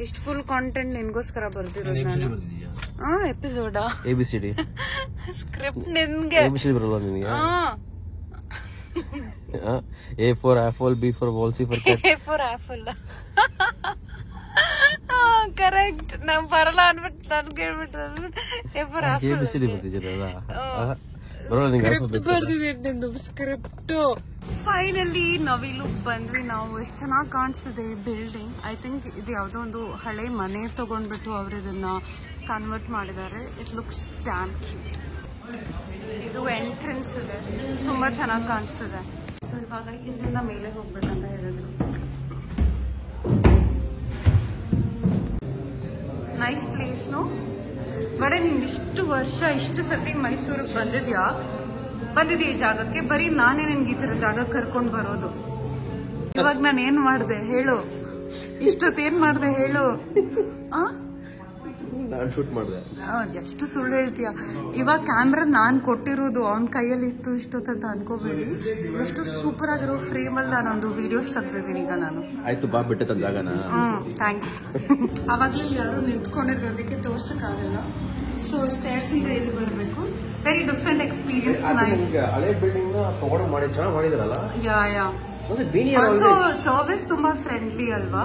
ಇಷ್ಟು ಫುಲ್ ಕಾಂಟೆಂಟ್ ನಿನ್ಗೋಸ್ಕರ ಬರ್ದಿರೋದು ನಾನು. ಎಪಿಸೋಡಾ? ABCD ಸ್ಕ್ರಿಪ್ಟ್ ನಿನ್ಗೆ ABCD ಬರಲ್ಲ ನಿನಗೆ? A for apple, B for ball, C for cat. A for apple. Correct. ನಮ್ ಬರಲ್ಲ ಅನ್ಬಿಟ್ಟು ನನ್ಗೆ ಹೇಳ್ಬಿಟ್ಟು A for apple. ABCD ಬರ್ತಿದ್ದೀರಲ್ಲ? ಸ್ಕ್ರಿಪ್ಟ್. ಫೈನಲಿ ನವಿಲು ಬಂದ್ವಿ ನಾವು. ಎಷ್ಟು ಚೆನ್ನಾಗಿ ಕಾಣಿಸ್ತಿದೆ ಈ ಬಿಲ್ಡಿಂಗ್. ಐ ಥಿಂಕ್ ಇದು ಯಾವ್ದೋ ಒಂದು ಹಳೆ ಮನೆ ತಗೊಂಡ್ಬಿಟ್ಟು ಅವ್ರು ಇದನ್ನ ಕನ್ವರ್ಟ್ ಮಾಡಿದ್ದಾರೆ. It looks dam cute. ಇದು ಎಂಟ್ರೆನ್ಸ್ ಇದೆ, ತುಂಬಾ ಚೆನ್ನಾಗಿ ಕಾಣಿಸ್ತಿದೆ. ಸೊ ಇವಾಗ ಇಲ್ಲಿಂದ ಮೇಲೆ ಹೋಗ್ಬೇಕಂತ ಹೇಳಿದ್ರು. Nice place no? ಬಡ ನೀನ್ ಇಷ್ಟು ವರ್ಷ ಇಷ್ಟು ಸತಿ ಮೈಸೂರಿಗೆ ಬಂದಿದ್ಯಾ ಈ ಜಾಗಕ್ಕೆ? ಬರೀ ನಾನೇ ನಿನ್ಗೆ ಈ ತರ ಜಾಗಕ್ಕೆ ಕರ್ಕೊಂಡ್ ಬರೋದು. ಇವಾಗ ನಾನು ಏನ್ ಮಾಡ್ದೆ ಹೇಳು? ಇಷ್ಟೊತ್ತೇನ್ ಮಾಡ್ದೆ ಹೇಳು? ನಾನು ಶೂಟ್ ಮಾಡಿದೆ. ಎಷ್ಟು ಸುಳ್ಳು ಹೇಳ್ತೀಯ. ಇವಾಗ ಕ್ಯಾಮ್ರಾ ನಾನ್ ಕೊಟ್ಟಿರೋದು ಅವನ ಕೈಯಲ್ಲಿ ಇತ್ತು ಇಷ್ಟೊತ್ತಂತ ಅನ್ಕೋಬೇಡಿ. ಎಷ್ಟು ಸೂಪರ್ ಆಗಿರೋ ಫ್ರೇಮ್ ಅಲ್ಲಿ ನಾನೊಂದು ವಿಡಿಯೋಸ್ ತೆಗ್ದಿದ್ದೀನಿ ಈಗ ನಾನು. ಆಯ್ತು ಬಾ ಬಿಟ್ಟೆ ಜಾಗನ. ಥ್ಯಾಂಕ್ಸ್. ಅವಾಗ್ಲೂ ಯಾರು ನಿಂತ್ಕೊಂಡಿದ್ರು, ಅದಕ್ಕೆ ತೋರ್ಸಕ್ ಆಗಲ್ಲ. ಸೊ ಸ್ಟೇರ್ಸ್ ಇಂದ ಇಲ್ಲಿ ಬರ್ಬೇಕು. Very different experience. ನೈಸ್. ಹಳೆ ಬಿಲ್ಡಿಂಗ್ ಕವರ್ ಮಾಡಿ ಚೆನ್ನಾಗಿ ಮಾಡಿದ್ರಲ್ಲ. ಯಾ ಸರ್ವಿಸ್ ತುಂಬಾ ಫ್ರೆಂಡ್ಲಿ ಅಲ್ವಾ?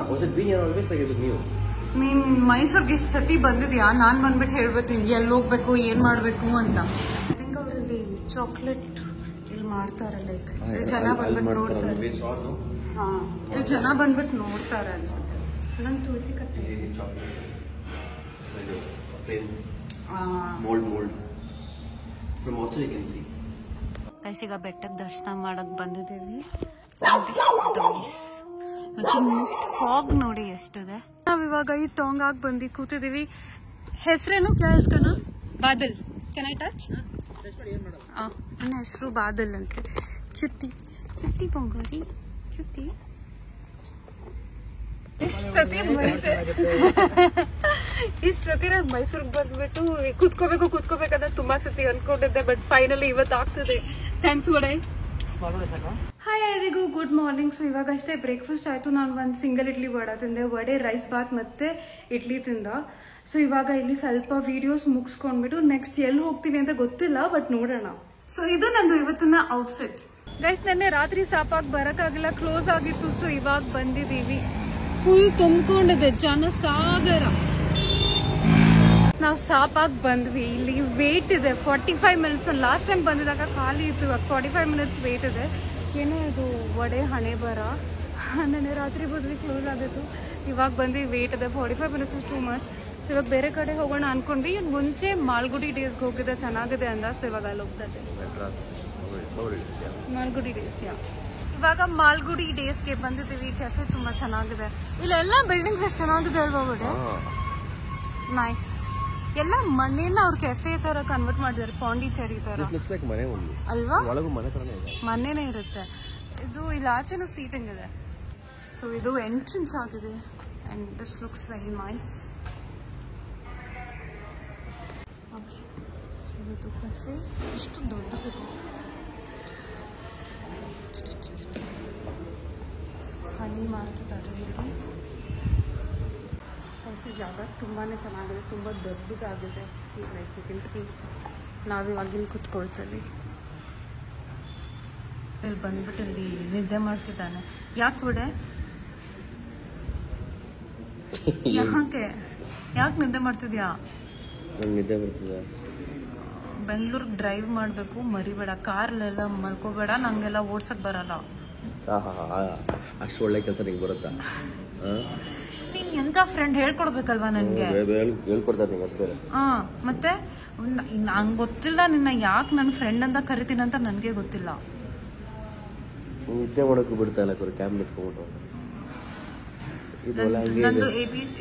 ನೀನ್ ಮೈಸೂರ್ಗೆ ಎಷ್ಟು ಸತಿ ಬಂದಿದ್ಯಾ? ನಾನ್ ಬಂದ್ಬಿಟ್ಟು ಹೇಳ್ಬೇಕು ಎಲ್ಲಿ ಹೋಗ್ಬೇಕು, ಏನ್ ಮಾಡ್ಬೇಕು ಅಂತ. ಐ ಥಿಂಕ್ ಅವರಲ್ಲಿ ಚಾಕ್ಲೇಟ್ ಇಲ್ಲಿ ಮಾಡ್ತಾರೆ. ಲೈಕ್ ಜನ ಬಂದ್ಬಿಟ್ಟು ನೋಡ್ತಾರೆ. ಇಲ್ಲಿ ಜನ ಬಂದ್ಬಿಟ್ಟು ನೋಡ್ತಾರೆ ಅನ್ಸುತ್ತೆ. ನಂಗೆ ತುಳಸಿ ಕಟ್ಟೆ ಈಗ ಬೆಟ್ಟಕ್ಕೆ ದರ್ಶನ ಮಾಡಕ್ ಬಂದಿದ್ದೀವಿ. ಮತ್ತೆ ಫಾಗ್ ನೋಡಿ ಎಷ್ಟಿದೆ. ನಾವಿವಾಗ ಈ ಟೋಂಗಾಗ್ ಬಂದು ಕೂತಿದೀವಿ. ಹೆಸರೇನು ಕೇಳಿಸ್ಕಣ? ಬಾದಲ್. Can I touch? ನನ್ನ ಹೆಸರು ಬಾದಲ್ ಅಂತ. ಕ್ಯುಟ್ಟಿ ಕ್ಯುಟ್ಟಿ ಬಂಗಾರಿ ಕ್ಯುಟ್ಟಿ. ಇಷ್ಟು ಸತಿ ನಾನು ಮೈಸೂರಿಗೆ ಬಂದ್ಬಿಟ್ಟು ಕೂತ್ಕೋಬೇಕಂತ ತುಂಬಾ ಸತಿ ಅನ್ಕೊಂಡಿದ್ದೆ. ಬಟ್ ಫೈನಲಿ ಇವತ್ತು ಆಗ್ತದೆ. ಥ್ಯಾಂಕ್ಸ್ ವಡೆ. ಹಾಯ್ ಎಲ್ರಿಗೂ ಗುಡ್ ಮಾರ್ನಿಂಗ್. ಸೊ ಇವಾಗಷ್ಟೇ ಬ್ರೇಕ್ಫಾಸ್ಟ್ ಆಯ್ತು. ನಾನು ಒಂದು ಸಿಂಗಲ್ ಇಡ್ಲಿ ವಡ ತಿಂದೆ, ವಡೆ, ರೈಸ್ ಬಾತ್ ಮತ್ತೆ ಇಡ್ಲಿ ತಿಂದ. ಸೊ ಇವಾಗ ಇಲ್ಲಿ ಸ್ವಲ್ಪ ವಿಡಿಯೋಸ್ ಮುಗಿಸ್ಕೊಂಡ್ಬಿಟ್ಟು ನೆಕ್ಸ್ಟ್ ಎಲ್ಲಿ ಹೋಗ್ತೀವಿ ಅಂತ ಗೊತ್ತಿಲ್ಲ, ಬಟ್ ನೋಡೋಣ. ಸೊ ಇದು ನಂದು ಇವತ್ತಿನ ಔಟ್ಫಿಟ್. ಗೈಸ್ ನೆನ್ನೆ ರಾತ್ರಿ ಸಾಪಾಗಿ ಬರಕ್ಕಾಗಿಲ್ಲ, ಕ್ಲೋಸ್ ಆಗಿತ್ತು. ಸೊ ಇವಾಗ ಬಂದಿದೀವಿ. ಫುಲ್ ತುಂಬಿಕೊಂಡಿದೆ ಜನ ಸಾಗರ. ನಾವು ಸಾಪಾಗಿ ಬಂದ್ವಿ. ಇಲ್ಲಿ ವೇಟ್ ಇದೆ 45 ಮಿನಿಟ್ಸ್. ಲಾಸ್ಟ್ ಟೈಮ್ ಬಂದಿದಾಗ ಖಾಲಿ ಇತ್ತು, ಇವಾಗ 45 ಮಿನಿಟ್ಸ್ ವೇಟ್ ಇದೆ. ಏನೋ ಇದು ವಡೆ ಹಣೆ ಬರ. ನೆನ್ನೆ ರಾತ್ರಿ ಬಂದ್ವಿ, ಕ್ಲೋಸ್ ಆಗಿತ್ತು. ಇವಾಗ ಬಂದ್ವಿ, ವೇಟ್ ಇದೆ 45 ಮಿನಿಟ್ಸ್ ಇಸ್ ಟೂ ಮಚ್. ಇವಾಗ ಬೇರೆ ಕಡೆ ಹೋಗೋಣ ಅನ್ಕೊಂಡ್ವಿ. ಮುಂಚೆ ಮಾಲ್ಗುಡಿ ಡೇಸ್ಗೆ ಹೋಗಿದ್ದೆ, ಚೆನ್ನಾಗಿದೆ ಅಂದ. ಸೊ ಇವಾಗ ಅಲ್ಲಿ ಹೋಗ್ತಾ ಇದ್ದೀವಿ. ಮಾಲ್ಗುಡಿ ಡೇಸ್. ಇವಾಗ ಮಾಲ್ಗುಡಿ ಡೇಸ್ಗೆ ಬಂದಿದ್ದೀವಿ. ಕೆಫೆ ತುಂಬಾ ಚೆನ್ನಾಗಿದೆ. ಇಲ್ಲೆಲ್ಲ ಬಿಲ್ಡಿಂಗ್ಸ್ ಎಷ್ಟು ಚೆನ್ನಾಗಿದೆ ಅಲ್ವಾ ವಡೆ? ನೈಸ್. ಎಲ್ಲ ಮನೇನ ಅವ್ರ ಕೆಫೆ ತರ ಕನ್ವರ್ಟ್ ಮಾಡಿದ್ದಾರೆ, ಪಾಂಡಿಚೇರಿ ತರ ಅಲ್ವಾ? ಮನೇನೆ ಇರುತ್ತೆ. ಇದು ಇಲ್ಲಿ ಆಚೆನೂ ಸೀಟಿಂಗ್ ಇದೆ. ಸೊ ಇದು ಎಂಟ್ರೆನ್ಸ್ ಆಗಿದೆ. And this looks very nice. Okay, so ಇದು ಕೆಫೆ ಎಷ್ಟು ದೊಡ್ಡದಿದೆ. ಹನಿ ಮಾಡ್ತಿದ್ದಾರೆ ಇಲ್ಲಿ. ಜಾಗ ತುಂಬಾನೇ ಚೆನ್ನಾಗಿದೆ, ತುಂಬ ದೊಡ್ಡದಾಗಿದೆ. See like you can see. ನಾವಿವಾಗ ಇಲ್ಲಿ ಕುತ್ಕೊಳ್ತೀವಿ. ಇಲ್ಲಿ ಬಂದ್ಬಿಟ್ಟು ಇಲ್ಲಿ ನಿದ್ದೆ ಮಾಡ್ತಿದ್ದಾನೆ. ಯಾಕೆ ಬಿಡೆ? ಯಾಕೆ ನಿದ್ದೆ ಮಾಡ್ತಿದ್ಯಾ? ನಿದ್ದೆ ಬರ್ತಿದೆ. ಬೆಂಗಳೂರಿಗೆ ಡ್ರೈವ್ ಮಾಡಬೇಕು, ಮರಿಬೇಡ. ಕಾರ್ಲೆಲ್ಲ ಮಲ್ಕೋಬೇಡ, ನಂಗೆಲ್ಲ ಓಡ್ಸಕ್ ಬರಲ್ಲ. ಅಷ್ಟು ಒಳ್ಳೆ ಕೆಲಸ ನಿಂಗೆ ಬರುತ್ತಾ? ನೀನ್ ಎಂತ ಫ್ರೆಂಡ್ ಹೇಳ್ಕೊಡ್ಬೇಕಲ್ವಾ ನನ್ಗೆ? ಮತ್ತೆ ನಂಗೆ ಗೊತ್ತಿಲ್ಲ ನಿನ್ನ ಯಾಕೆ ನನ್ನ ಫ್ರೆಂಡ್ ಅಂತ ಕರಿತೀನಿ ಅಂತ ನನ್ಗೆ ಗೊತ್ತಿಲ್ಲ. ನಿದ್ದೆ ಮಾಡೋಕ್ಕೂ ಬಿಡ್ತಾ ಇಲ್ಲ ಕ್ಯಾಬ್ ನಂದು ABC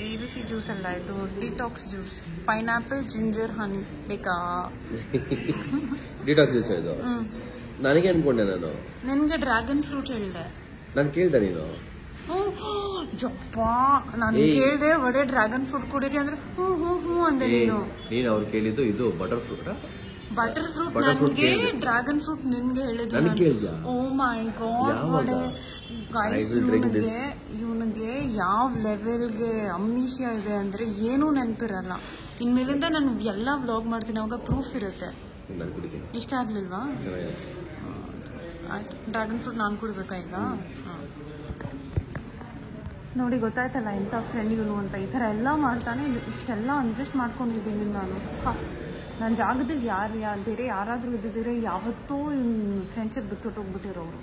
ಜ್ಯೂಸ್ ಅಲ್ಲ, ಇದು ಡಿಟಾಕ್ಸ್ ಜ್ಯೂಸ್. ಪೈನಾಪಲ್, ಜಿಂಜರ್, ಹನಿ ಬೇಕಾ? ಡಿಟಾಕ್ಸ್ ಜ್ಯೂಸ್ ಇದು. ನನಗೆ ಅನ್ಕೊಂಡೆ ನಾನು. ನಿನ್ಗೆ ಡ್ರ್ಯಾಗನ್ ಫ್ರೂಟ್ ಹೇಳಿದೆ. ನಾನು ಕೇಳ್ದೆ ನೀನು? ಜಪ್ಪ, ನಾನು ಕೇಳ್ದೆ ಒಡೆ ಡ್ರ್ಯಾಗನ್ ಫ್ರೂಟ್ ಕುಡಿದೆ ಅಂದ್ರೆ ಹ್ಞೂ ಅಂದೆ ನೀನು. ನೀನು ಅವ್ರು ಕೇಳಿದ್ದು ಇದು ಬಟರ್ ಫ್ರೂಟ್. ಬಟರ್ ಫ್ರೂಟ್ ನನಗೆ, ಡ್ರ್ಯಾಗನ್ ಫ್ರೂಟ್ ನಿನ್ಗೆ ಹೇಳಿದ್ದು. ಓ ಮೈ ಗಾಡ್, ಇವನಿಗೆ ಯಾವ ಲೆವೆಲ್ಗೆ ಅಮ್ನೀಷಿಯಾ ಇದೆ ಅಂದ್ರೆ ಏನೂ ನೆನಪಿರಲ್ಲ. ಇನ್ಮೇಲಿಂದ ನಾನು ಎಲ್ಲ ವ್ಲಾಗ್ ಮಾಡ್ತೀನಿ, ಅವಾಗ ಪ್ರೂಫ್ ಇರುತ್ತೆ. ಇಷ್ಟ ಆಗ್ಲಿಲ್ವಾ? ಆಯ್ತು, ಡ್ರ್ಯಾಗನ್ ಫ್ರೂಟ್ ನಾನು ಕುಡಿಬೇಕಾ ಈಗ? ನೋಡಿ ಗೊತ್ತಾಯ್ತಲ್ಲ ಎಂಥ ಫ್ರೆಂಡ್ ಇವನು ಅಂತ. ಈ ಥರ ಎಲ್ಲ ಮಾಡ್ತಾನೆ. ಇಷ್ಟೆಲ್ಲ ಅಡ್ಜಸ್ಟ್ ಮಾಡ್ಕೊಂಡಿದ್ದೀನಿ ನಾನು. ನನ್ನ ಜಾಗದಲ್ಲಿ ಬೇರೆ ಯಾರಾದರೂ ಇದ್ದಿದ್ರೆ ಯಾವತ್ತೂ ಫ್ರೆಂಡ್ಶಿಪ್ ಬಿಟ್ಟು ಹೋಗ್ಬಿಟ್ಟಿರೋರು.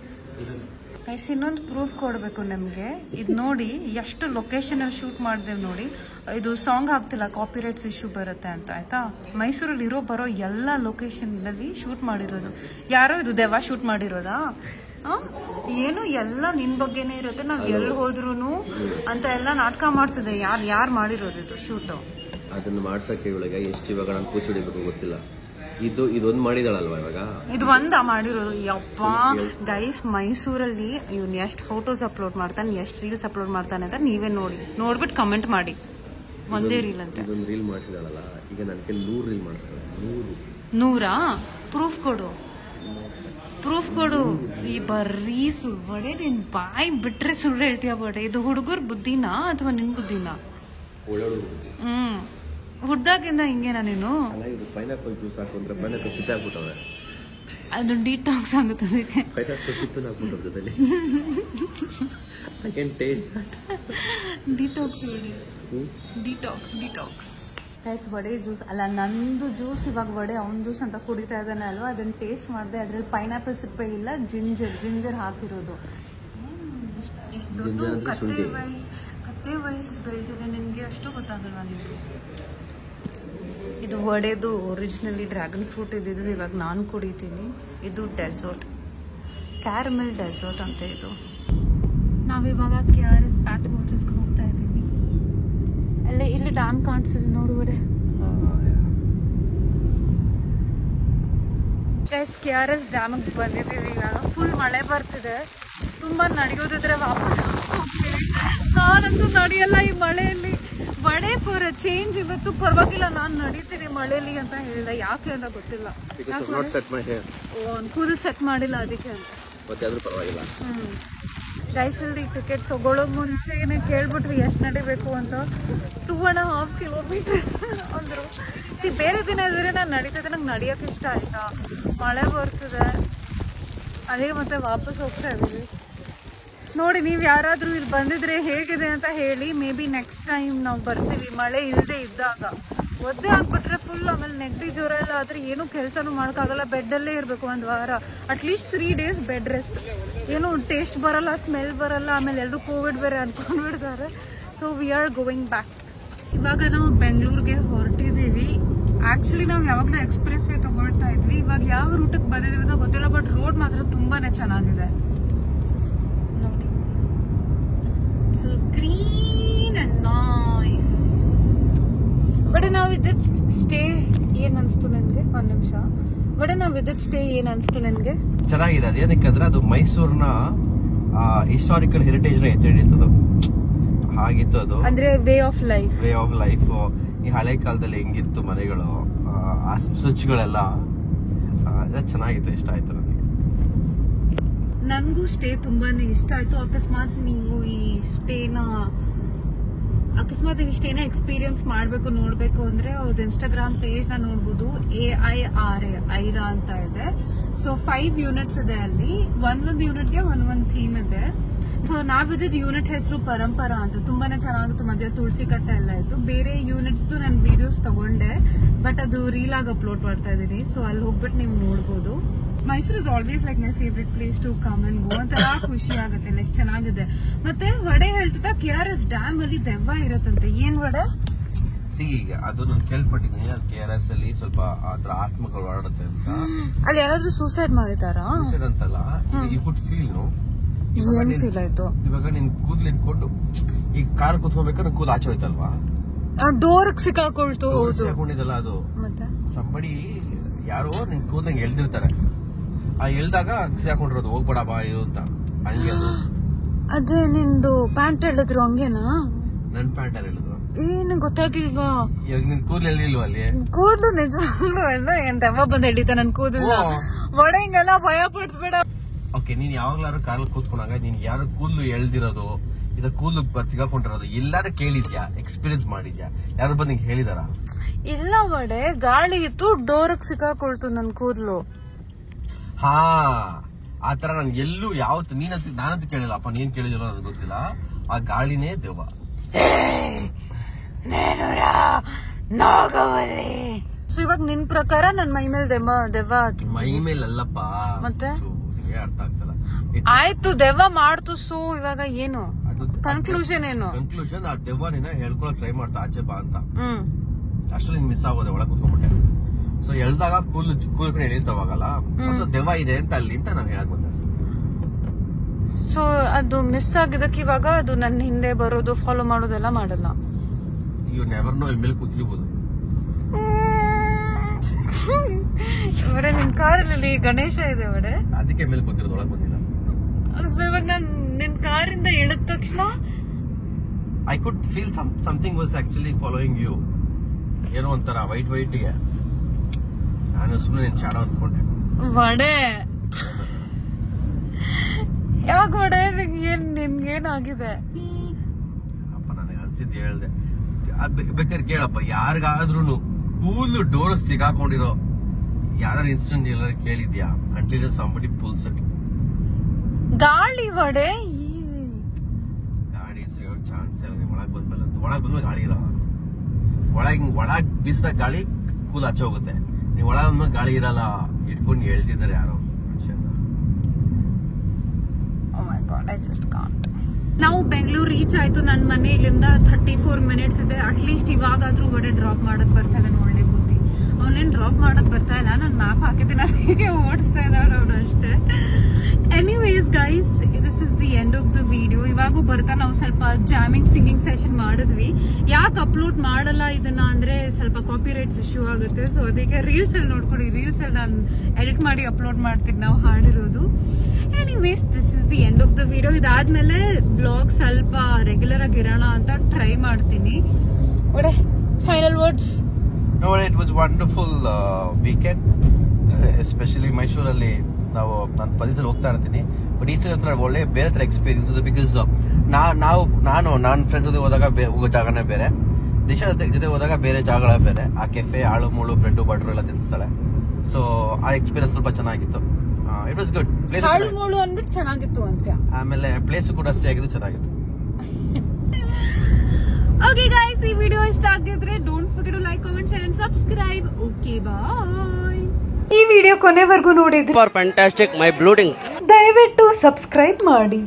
ಗೈಸ್, ಇನ್ನೊಂದು ಪ್ರೂಫ್ ಕೊಡಬೇಕು ನಿಮಗೆ. ಇದು ನೋಡಿ ಎಷ್ಟು ಲೊಕೇಶನಲ್ಲಿ ಶೂಟ್ ಮಾಡಿದೆವು ನೋಡಿ. ಇದು ಸಾಂಗ್ ಹಾಕ್ತಿಲ್ಲ, ಕಾಪಿರೈಟ್ಸ್ ಇಶ್ಯೂ ಬರುತ್ತೆ ಅಂತ, ಆಯ್ತಾ? ಮೈಸೂರಲ್ಲಿ ಬರೋ ಎಲ್ಲ ಲೊಕೇಶನ್ನಲ್ಲಿ ಶೂಟ್ ಮಾಡಿರೋದು. ಯಾರೋ ಇದು ದೆವ್ವ ಶೂಟ್ ಮಾಡಿರೋದಾ? ಏನು ಎಲ್ಲ ನಿನ್ ಬಗ್ಗೆನೇ ಇರುತ್ತೆ. ನಾವ್ ಎಲ್ಲಿ ಹೋದ್ರು ಅಂತ ಎಲ್ಲ ನಾಟಕ ಮಾಡ್ತಿದ್ದೆ. ಯಾರು ಮಾಡಿರೋದು ಇದು ಶೂಟು? ಅದನ್ನ ಮಾಡ್ಸಕ್ಕೆ ಇವಳಿಗೆ ಎಷ್ಟು ಇವಾಗ ನಾನು ಕೂಚ್ ಹೊಡಿಬೇಕು ಗೊತ್ತಿಲ್ಲ. ಇದೊಂದು ಮಾಡಿದಾಳಲ್ವಾ ಇವಾಗ? ಇದು ಒಂದ ಮಾಡಿರೋದು. ಯಪ್ಪ ಗೈಸ್, ಮೈಸೂರಲ್ಲಿ ಇವ್ನು ಎಷ್ಟು ಫೋಟೋಸ್ ಅಪ್ಲೋಡ್ ಮಾಡ್ತಾನೆ, ಎಷ್ಟು ರೀಲ್ಸ್ ಅಪ್ಲೋಡ್ ಮಾಡ್ತಾನೆ ಅಂತ ನೀವೇ ನೋಡ್ಬಿಟ್ಟು ಕಮೆಂಟ್ ಮಾಡಿ. ಒಂದೇ ರೀಲ್ ಅಂತ ಇದೊಂದು ರೀಲ್ ಮಾಡಿಸಿದಾಳಲ್ಲ, ಈಗ ನನಗೆ 100 ರೀಲ್ ಮಾಡಿಸ್ತಾಳೆ. 100? ಪ್ರೂಫ್ ಕೊಡು. ಈ ಬರ್ರೀ ಸುಳ್ಳು. ನೀನ್ ಬಾಯಿ ಬಿಟ್ರೆ ಸುಳ್ಳು ಹೇಳ್ತೀಯ ಬಡೆ. ಇದು ಹುಡುಗರ ಬುದ್ಧಿನಾ ಅಥವಾ ನಿನ್ ಬುದ್ಧಿನಾ? ಹುಡ್ದಾಗಿಂದ ಹಿಂಗೇನಾ ನೀನು? ಪೈನಾಪಲ್ ಜ್ಯೂಸ್ ಹಾಕೊಂಡ್ರೆ ಪೈನಾಪಲ್ ಚಿಪ್ಪೆ ಹಾಕ್ಬಿಟ್ಟವ್ರೆ. ಅದು ಡಿಟಾಕ್ಸ್ ಆಗುತ್ತೆ. ಅದಕ್ಕೆ ಪೈನಾಪಲ್ ಚಿಪ್ಪೆ ಹಾಕ್ಬಿಟ್ಟವ್ರ ಜೊತೆಲಿ. I can taste that. Detox. Guys, vada juice ಅಲ್ಲ, ನಂದು ಜ್ಯೂಸ್. ಇವಾಗ ವಡೆ ಅವನ ಜ್ಯೂಸ್ ಅಂತ ಕುಡಿತಾ ಇದ್ದಾನೆ ಅಲ್ವಾ? ಅದನ್ನ ಟೇಸ್ಟ್ ಮಾಡಿದೆ. ಅದ್ರಲ್ಲಿ ಪೈನಾಪಲ್ ಸಿಪ್ಪೆ ಇಲ್ಲ, ಜಿಂಜರ್ ಹಾಕಿರೋದು. ದೊಡ್ಡ ಕತ್ತೆ ವಯಸ್ಸು ಬೆಳೆದಿದೆ ನಿನ್ಗೆ, ಅಷ್ಟು ಗೊತ್ತಾಗಲ್ವಾ ನಿಮ್ಗೆ? ಇದು ವಡೆದು ಒರಿಜಿನಲಿ ಡ್ರ್ಯಾಗನ್ ಫ್ರೂಟ್ ಇದ್ದಿದ್ದು. ಇವಾಗ ನಾನು ಕುಡಿತೀನಿ. ಇದು ಡೆಸರ್ಟ್, ಕ್ಯಾರಮೆಲ್ ಡೆಸರ್ಟ್ ಅಂತ. ಇದು ನಾವಿವಾಗ KRS ಬ್ಯಾಕ್ ವಾಟರ್ಸ್ಗೆ ಹೋಗ್ತಾ ಇದ್ದೀವಿ. ಇಲ್ಲಿ ಡ್ಯಾಮ್ ಕಾಣಿಸ್ತಿದೆ ನೋಡು ವಡೆ. ಗೈಸ್, KRS ಡ್ಯಾಮಿಗೆ ಬಂದಿದ್ದೀವಿ. ಇವಾಗ ಫುಲ್ ಮಳೆ ಬರ್ತಿದೆ. ತುಂಬ ನಡೆಯೋದಿದ್ರೆ ವಾಪಸ್ ಹೋಗ್ತೀವಿ. ನಾನಂತೂ ನಡೆಯಲ್ಲ ಈ ಮಳೆಯಲ್ಲಿ. ವಡೆ ಫಾರ್ ಅ ಚೇಂಜ್ ಇವತ್ತು ಪರವಾಗಿಲ್ಲ ನಾನು ನಡೀತೀನಿ ಮಳೆಯಲ್ಲಿ ಅಂತ ಹೇಳಿದೆ. ಯಾಕೆ ಅಂತ ಗೊತ್ತಿಲ್ಲ. ಕೂದಲು ಸೆಟ್ ಮಾಡಿಲ್ಲ ಅದಕ್ಕೆ ಅಂತ. ಗೈಸ್ ಇಲ್ಲಿ ಟಿಕೆಟ್ ತಗೊಳ್ಳೋ ಮುಂಚೆನೆ ಕೇಳ್ಬಿಟ್ರಿ ಎಷ್ಟು ನಡಿಬೇಕು ಅಂತ. 2.5 ಕಿಲೋಮೀಟರ್ ಅಂದ್ರು. ಬೇರೆ ದಿನ ಇದ್ರೆ ನಾನು ನಡೀತಿದ್ದೆ, ನಂಗೆ ನಡಿಯೋಕೆ ಇಷ್ಟ ಆಯ್ತಾ. ಮಳೆ ಬರ್ತದೆ ಅದೇ ಮತ್ತೆ ವಾಪಸ್ ಹೋಗ್ತಾ ಇದೀವಿ. ನೋಡಿ ನೀವು ಯಾರಾದ್ರೂ ಇಲ್ಲಿ ಬಂದಿದ್ರೆ ಹೇಗಿದೆ ಅಂತ ಹೇಳಿ. ಮೇ ಬಿ ನೆಕ್ಸ್ಟ್ ಟೈಮ್ ನಾವು ಬರ್ತೀವಿ ಮಳೆ ಇಲ್ಲದೆ ಇದ್ದಾಗ. ಒದ್ದೆ ಆಗ್ಬಿಟ್ರೆ ಫುಲ್, ಆಮೇಲೆ ನೆಗಡಿ ಜ್ವರ ಎಲ್ಲ ಆದ್ರೆ ಏನು ಕೆಲಸನೂ ಮಾಡೋಕ್ಕಾಗಲ್ಲ. ಬೆಡ್ಡಲ್ಲೇ ಇರಬೇಕು 1 ವಾರ, ಅಟ್ಲೀಸ್ಟ್ 3 days ಬೆಡ್ ರೆಸ್ಟ್. ಏನು ಟೇಸ್ಟ್ ಬರಲ್ಲ, ಸ್ಮೆಲ್ ಬರಲ್ಲ, ಆಮೇಲೆ ಎಲ್ಲರೂ ಕೋವಿಡ್ ಬೇರೆ ಅನ್ಕೊಂಡ್ಬಿಡ್ತಾರೆ. So we are going back. ಇವಾಗ ನಾವು ಬೆಂಗಳೂರಿಗೆ ಹೊರಟಿದ್ದೀವಿ. ಆಕ್ಚುಲಿ ನಾವು ಯಾವಾಗಲೂ ಎಕ್ಸ್ಪ್ರೆಸ್ ವೇ ತಗೊಳ್ತಾ ಇದ್ವಿ. ಇವಾಗ ಯಾವ ರೂಟಿಗೆ ಬಂದಿದ್ದೀವಿ ಅಂತ ಗೊತ್ತಿಲ್ಲ, ಬಟ್ ರೋಡ್ ಮಾತ್ರ ತುಂಬಾನೇ ಚೆನ್ನಾಗಿದೆ ನೋಡಿ. So green and nice. But ನಾವು ಇದಕ್ಕೆ ಸ್ಟೇ ಏನ್ ಅನ್ಸ್ತು ನನ್ಗೆ? 1 ನಿಮಿಷ. ಬಟ್ ನಾವು ಇದಕ್ಕೆ ಸ್ಟೇ ಏನ್ ಅನ್ಸ್ತು ನನ್ಗೆ? ಚೆನ್ನಾಗಿದೆ. ಅದೇನಕ್ಕಂದ್ರೆ ಅದು ಮೈಸೂರಿನ ಹಿಸ್ಟಾರಿಕಲ್ ಹೆರಿಟೇಜ್ ನ ಎತ್ತಿ ಹಿಡಿತದ ಹಾಗಿತ್ತು ಅದು. ಅಂದ್ರೆ ವೇ ಆಫ್ ಲೈಫ್. ಈ ಹಳೆ ಕಾಲದಲ್ಲಿ ಹೆಂಗಿತ್ತು ಮನೆಗಳು, ಆ ಸ್ವಿಚ್ಗಳೆಲ್ಲ ಚೆನ್ನಾಗಿತ್ತು. ಇಷ್ಟ ಆಯ್ತು ನನಗೆ. ನನ್ಗೂ ಸ್ಟೇ ತುಂಬಾನೇ ಇಷ್ಟ ಆಯ್ತು. ಅಕಸ್ಮಾತ್ ನೀವು ಈ ಸ್ಟೇನ ಎಕ್ಸ್ಪೀರಿಯನ್ಸ್ ಮಾಡ್ಬೇಕು, ನೋಡ್ಬೇಕು ಅಂದ್ರೆ ಅವ್ರದ್ದು ಇನ್ಸ್ಟಾಗ್ರಾಮ್ ಪೇಜ್ ನ ನೋಡ್ಬೋದು. AIRA ಐರಾ ಅಂತ ಇದೆ. ಸೊ 5 ಯೂನಿಟ್ಸ್ ಇದೆ ಅಲ್ಲಿ. ಒಂದೊಂದು ಯೂನಿಟ್ಗೆ ಒಂದೊಂದು ಥೀಮ್ ಇದೆ. ಸೊ ನಾವಿದ್ದ ಯೂನಿಟ್ ಹೆಸರು ಪರಂಪರಾ ಅಂತ. ತುಂಬಾನೇ ಚೆನ್ನಾಗಿತ್ತು. ಮಧ್ಯ ತುಳಸಿ ಕಟ್ಟೆ ಎಲ್ಲ ಇತ್ತು. ಬೇರೆ ಯೂನಿಟ್ಸ್ ನಾನು ವಿಡಿಯೋಸ್ ತಗೊಂಡೆ, ಬಟ್ ಅದು ರೀಲ್ ಆಗಿ ಅಪ್ಲೋಡ್ ಮಾಡ್ತಾ ಇದೀನಿ. ಸೊ ಅಲ್ಲಿ ಹೋಗ್ಬಿಟ್ಟು ನೀವು ನೋಡ್ಬೋದು. Mysuru is always like my favourite place to come and go. ಒಂಥರ ಖುಷಿ ಆಗುತ್ತೆ, ಲೈಕ್ ಚೆನ್ನಾಗಿದೆ. ಮತ್ತೆ ವಡೆ ಹೇಳ್ತಿದ್ದ KRS ಡ್ಯಾಮ್ ಅಲ್ಲಿ ದೆವ್ವ ಇರತ್ತಂತೆ. ಏನ್ ವಡೆ? ಅದು ನಾನು ಕೇಳ್ಪಟ್ಟಿದ್ದೀನಿ. KRS ಅಲ್ಲಿ ಸ್ವಲ್ಪ ಅದ್ರ ಆತ್ಮಗಳು ಓಡಾಡುತ್ತೆ ಅಂತ. ಅಲ್ಲಿ ಯಾರಾದ್ರೂ ಸೂಸೈಡ್ ಮಾಡಿದಾರಾ? ಸೂಸೈಡ್ ಅಂತಲ್ಲ, ಯು ಕುಡ್ ಫೀಲ್ ನೋ. ಏನ್ ಫೀಲ್ ಆಯ್ತು? ಇವಾಗ ನಿನ್ ಕೂದಲು ಇಟ್ಕೊಂಡು ಈಗ ಕಾರ್ ಕುತ್ಕೋಬೇಕಾದ್ರೆ ಕೂದಲು ಆಚೆ ಹೋಯ್ತಲ್ವಾ, ಡೋರ್ ಸಿಕ್ಕಾಕೊಳ್ತು. ಹಾಕೊಂಡಿದ್ದಲ್ಲ ಅದು. ಮತ್ತೆ ಸಂಬಡಿ ಯಾರೋ ನಿನ್ ಕೂದಲಂಗೆ ಎಳ್ದಿರ್ತಾರೆ. ಆ ಎಳ್ದಾಗ ಸಿಕ್ಕಾಕೊಂಡಿರೋದು, ಹೋಗ್ಬೇಡ ಬಾ ಇದು ಅಂತ. ಹಂಗೆ ಅದು. ಅದೇ ನಿಂದು ಪ್ಯಾಂಟ್ ಹೇಳಿದ್ರು ಹಂಗೇನಾ? ನನ್ ಪ್ಯಾಂಟ್ ಅಲ್ಲಿ ಹೇಳಿದ್ರು. ಏನು ಗೊತ್ತಾಗಿಲ್ವಾ? ಇವಾಗ ನಿನ್ ಕೂದಲು ಎಳ್ಳಿಲ್ವಾ ಅಲ್ಲಿ? ಕೂದಲು ನಿಜವಾಗ್ಲೂ ಏನ್ ದೆವ್ವ ಬಂದ್ ಎಳಿತ ನನ್ ಕೂದಲು. ವಡೆ ಹಿಂಗೆಲ್ಲ ಭಯ ಪಡಿಸ್ಬೇಡ. ಓಕೆ, ನೀನ್ ಯಾವಾಗ್ಲಾರು ಕಾರಲ್ಲಿ ಕೂತ್ಕೊಂಡಾಗ ನೀನ್ ಯಾರು ಕೂದಲು ಎಳ್ದಿರೋದು, ಇದ ಕೂದಲು ಸಿಗಾಕೊಂಡಿರೋದು ಎಲ್ಲಾರು ಕೇಳಿದ್ಯಾ? ಎಕ್ಸ್ಪೀರಿಯನ್ಸ್ ಮಾಡಿದ್ಯಾ? ಯಾರು ಬಂದ್ ನಿಂಗೆ ಹೇಳಿದಾರ? ಇಲ್ಲ ವಡೆ, ಗಾಳಿ ಇತ್ತು, ಡೋರ್ಗ್ ಸಿಕ್ಕಾಕೊಳ್ತು ನನ್ ಕೂದಲು. ಹಾ, ಆತರ ನನ್ ಎಲ್ಲೂ ಯಾವತ್ತು ನಾನಂತೂ ಕೇಳಿಲ್ಲ. ಅಪ್ಪ ನೀನ್ ಕೇಳಿದಿಲ್ಲ ನನಗೆ ಗೊತ್ತಿಲ್ಲ. ಆ ಗಾಳಿನೇ ದೆವ್ವ. ಇವಾಗ ನಿನ್ ಪ್ರಕಾರ ನನ್ ಮೈ ಮೇಲೆ ದೆವ್ವ? ಮೈ ಮೇಲೆ ಅಲ್ಲಪ್ಪ, ಮತ್ತೆ ಅರ್ಥ ಆಗ್ತಲ್ಲ. ಆಯ್ತು, ದೆವ್ವ ಮಾಡ್ತು. ಸೊ ಇವಾಗ ಏನು ಕನ್ಕ್ಲೂಷನ್? ಕನ್ಕ್ಲೂಷನ್ ಆ ದೆವ್ವ ನಿನ್ನ ಹೇಳ್ಕೊಳಕ್ ಟ್ರೈ ಮಾಡ್ತಾ ಆಚೆ ಬಾ ಅಂತ. ಅಷ್ಟರಲ್ಲಿ ಮಿಸ್ ಆಗೋದೆ, ಒಳಗೆ ಕುತ್ಕೊಂಡ್ಬಿಟ್ಟೆ. ಸೊ ಎಳ್ದಾಗ ಕೂಲ್ ಎಳಿತಾವಾಗಲ್ಲ. ಸೊ ದೆವ್ವ ಇದೆ ಅಂತ ಅಲ್ಲಿ ಅಂತ ನಾನು ಹೇಳಕ್ ಬಂದೆ. ಸೊ ಅದು ಮಿಸ್ ಆಗಿದ್ದಕ್ಕೆ ಇವಾಗ ಅದು ನನ್ನ ಹಿಂದೆ ಬರೋದು, ಫಾಲೋ ಮಾಡೋದೆಲ್ಲ ಮಾಡಲ್ಲ. ಯು ನೆವರ್ ನೋ, ಮೇಲೆ ಕೂತಿರ್ಬೋದು. ಇವರೇ ನಿನ್ ಕಾರಲ್ಲಿ ಗಣೇಶ ಇದೆ ವಡೆ, ಅದಕ್ಕೆ ಮೇಲೆ ಕೂತಿರೋದು, ಒಳಗೆ ಬಂದಿಲ್ಲ. ಸೊ ಇವಾಗ ನಾನು ನಿನ್ ಕಾರಿಂದ ಇಳಿದ ತಕ್ಷಣ I could feel something was actually following you. ಏನೋ ಒಂಥರ ವೈಟ್ ಗೆ. ನಾನು ಸುಮ್ಮನೆ ನಿನ್ ಶಾಡೋ ಅನ್ಕೊಂಡೆ. ವಡೆ ಯಾವಾಗ ವಡೆ? ನಿನ್ಗೇನಾಗಿದೆ? ಅಪ್ಪ ನನಗೆ ಅನ್ಸಿದ್ದು ಹೇಳ್ದೆ. ಬೇಕಾದ್ರೆ ಕೇಳಪ್ಪ, ಯಾರಿಗಾದ್ರೂ ಕೂದಲು ಡೋರ್ ಸಿಗಾಕೊಂಡಿರೋ ಯಾವ್ದಾರು ಇನ್ಸಿಡೆಂಟ್ ಎಲ್ಲರೂ ಕೇಳಿದ್ಯಾ? Until somebody pulls it. ಗಾಳಿ ವಡೆ, ಗಾಳಿ ಸಿಗೋಕ್ ಚಾನ್ಸ್ ಇಲ್ಲ. ಒಳಗ್ ಬಂದ್ಮೇಲೆ ಬಂದ್ಮೇಲೆ ಗಾಳಿ ಇರಲ್ಲ. ಒಳಗ್ ಬೀಸಿದಾಗ ಗಾಳಿ ಕೂಲ್ ಆಚೆ ಹೋಗುತ್ತೆ. ನೀವು ಒಳಗ್ ಬಂದ್ಮೇಲೆ ಗಾಳಿ ಇರಲ್ಲ. ಇಟ್ಕೊಂಡು ಎಳ್ದಿದ್ದಾರೆ ಯಾರೋ. ನಾವು ಬೆಂಗಳೂರು ರೀಚ್ ಆಯ್ತು. ನನ್ನ ಮನೆ ಇಲ್ಲಿಂದ 34 minutes ಇದೆ. ಅಟ್ಲೀಸ್ಟ್ ಇವಾಗಾದ್ರೂ ವಡೆ ಡ್ರಾಪ್ ಮಾಡಕ್ ಬರ್ತಾರೆ. ಒಳ್ಳೆ ಬುದ್ಧಿ. ಅವನೇನ್ ಡ್ರಾಪ್ ಮಾಡಕ್ ಬರ್ತಾ ಇಲ್ಲ, ನಾನು ಮ್ಯಾಪ್ ಹಾಕಿದ್ದೀನಿ, ಅದಕ್ಕೆ ಓಡಿಸ್ತಾ ಇದ್ದಾಳೆ ಅವನು ಅಷ್ಟೇ. ಎನಿವೇಸ್ ಗೈಸ್, ಇದು is the end of the video. ಇವಾಗೂ ಬರ್ತಾ ನಾವು ಸ್ವಲ್ಪ ಜಾಮಿಂಗ್ ಸಿಂಗಿಂಗ್ ಸೆಷನ್ ಮಾಡಿದ್ವಿ. ಯಾಕೆ ಅಪ್ಲೋಡ್ ಮಾಡಲ್ಲ ಇದನ್ನ ಅಂದ್ರೆ ಸ್ವಲ್ಪ ಕಾಪಿ ರೈಟ್ಸ್ ಇಶ್ಯೂ ಆಗುತ್ತೆ. ಸೊ ಅದಕ್ಕೆ ರೀಲ್ಸ್ ಅಲ್ಲಿ ನೋಡ್ಕೊಳ್ಳಿ, ರೀಲ್ಸ್ ಅಲ್ಲಿ ನಾನು ಎಡಿಟ್ ಮಾಡಿ ಅಪ್ಲೋಡ್ ಮಾಡ್ತೀನಿ ನಾವು ಹಾಡಿರೋದು. Anyways this is the end of the video. ಇದಾದ್ಮೇಲೆ ವ್ಲಾಗ್ ಸ್ವಲ್ಪ ರೆಗ್ಯುಲರ್ ಆಗಿ ಇರೋಣ ಅಂತ ಟ್ರೈ ಮಾಡ್ತೀನಿ. ಒಡೆ final words. No, it was wonderful weekend, especially ಮೈಸೂರಲ್ಲಿ ನಾವು ನಾನು 10 ಸಲ ಹೋಗ್ತಾ ಇರ್ತೀನಿ. ಬಟ್ ಈ ಸಲ ಹತ್ರ ಒಳ್ಳೆ ಬೇರೆ ತರ ಎಕ್ಸ್ಪೀರಿಯನ್ಸ್ ಇದೆ. ಬಿಕಾಸ್ ನಾನು ಫ್ರೆಂಡ್ಸ್ ಜೊತೆ ಹೋದಾಗ ಹೋಗೋ ಜಾಗನೇ ಬೇರೆ, ದಿಶಾ ಜೊತೆ ಹೋದಾಗ ಬೇರೆ ಜಾಗಗಳ ಬೇರೆ. ಆ ಕೆಫೆ ಆಳು ಮೂಳು ಬ್ರೆಡ್ ಬಟರ್ ಎಲ್ಲ ತಿನ್ನಿಸ್ತಾಳೆ. ಸೊ ಆ ಎಕ್ಸ್ಪೀರಿಯನ್ಸ್ ಸ್ವಲ್ಪ ಚೆನ್ನಾಗಿತ್ತು. It was good. ಆಳು ಮೂಳು ಅಂದ್ಬಿಟ್ಟು ಚೆನ್ನಾಗಿತ್ತು ಅಂತ. ಆಮೇಲೆ ಪ್ಲೇಸ್ ಕೂಡ ಅಷ್ಟೇ ಆಗಿದ್ದು ಚೆನ್ನಾಗಿತ್ತು. Okay guys, ಈ ವಿಡಿಯೋ ಇಷ್ಟ ಆಗಿದ್ರೆ don't forget to like, comment, share and subscribe. Okay bye. ಈ ವಿಡಿಯೋ ಕೊನೆವರೆಗೂ ನೋಡಿದ್ರೆ ಫಾರ್ ಫ್ಯಾಂಟಾಸ್ಟಿಕ್ ಮೈ ಬ್ಲೂಡಿಂಗ್ ದಯವಿಟ್ಟು ಸಬ್ಸ್ಕ್ರೈಬ್ ಮಾಡಿ.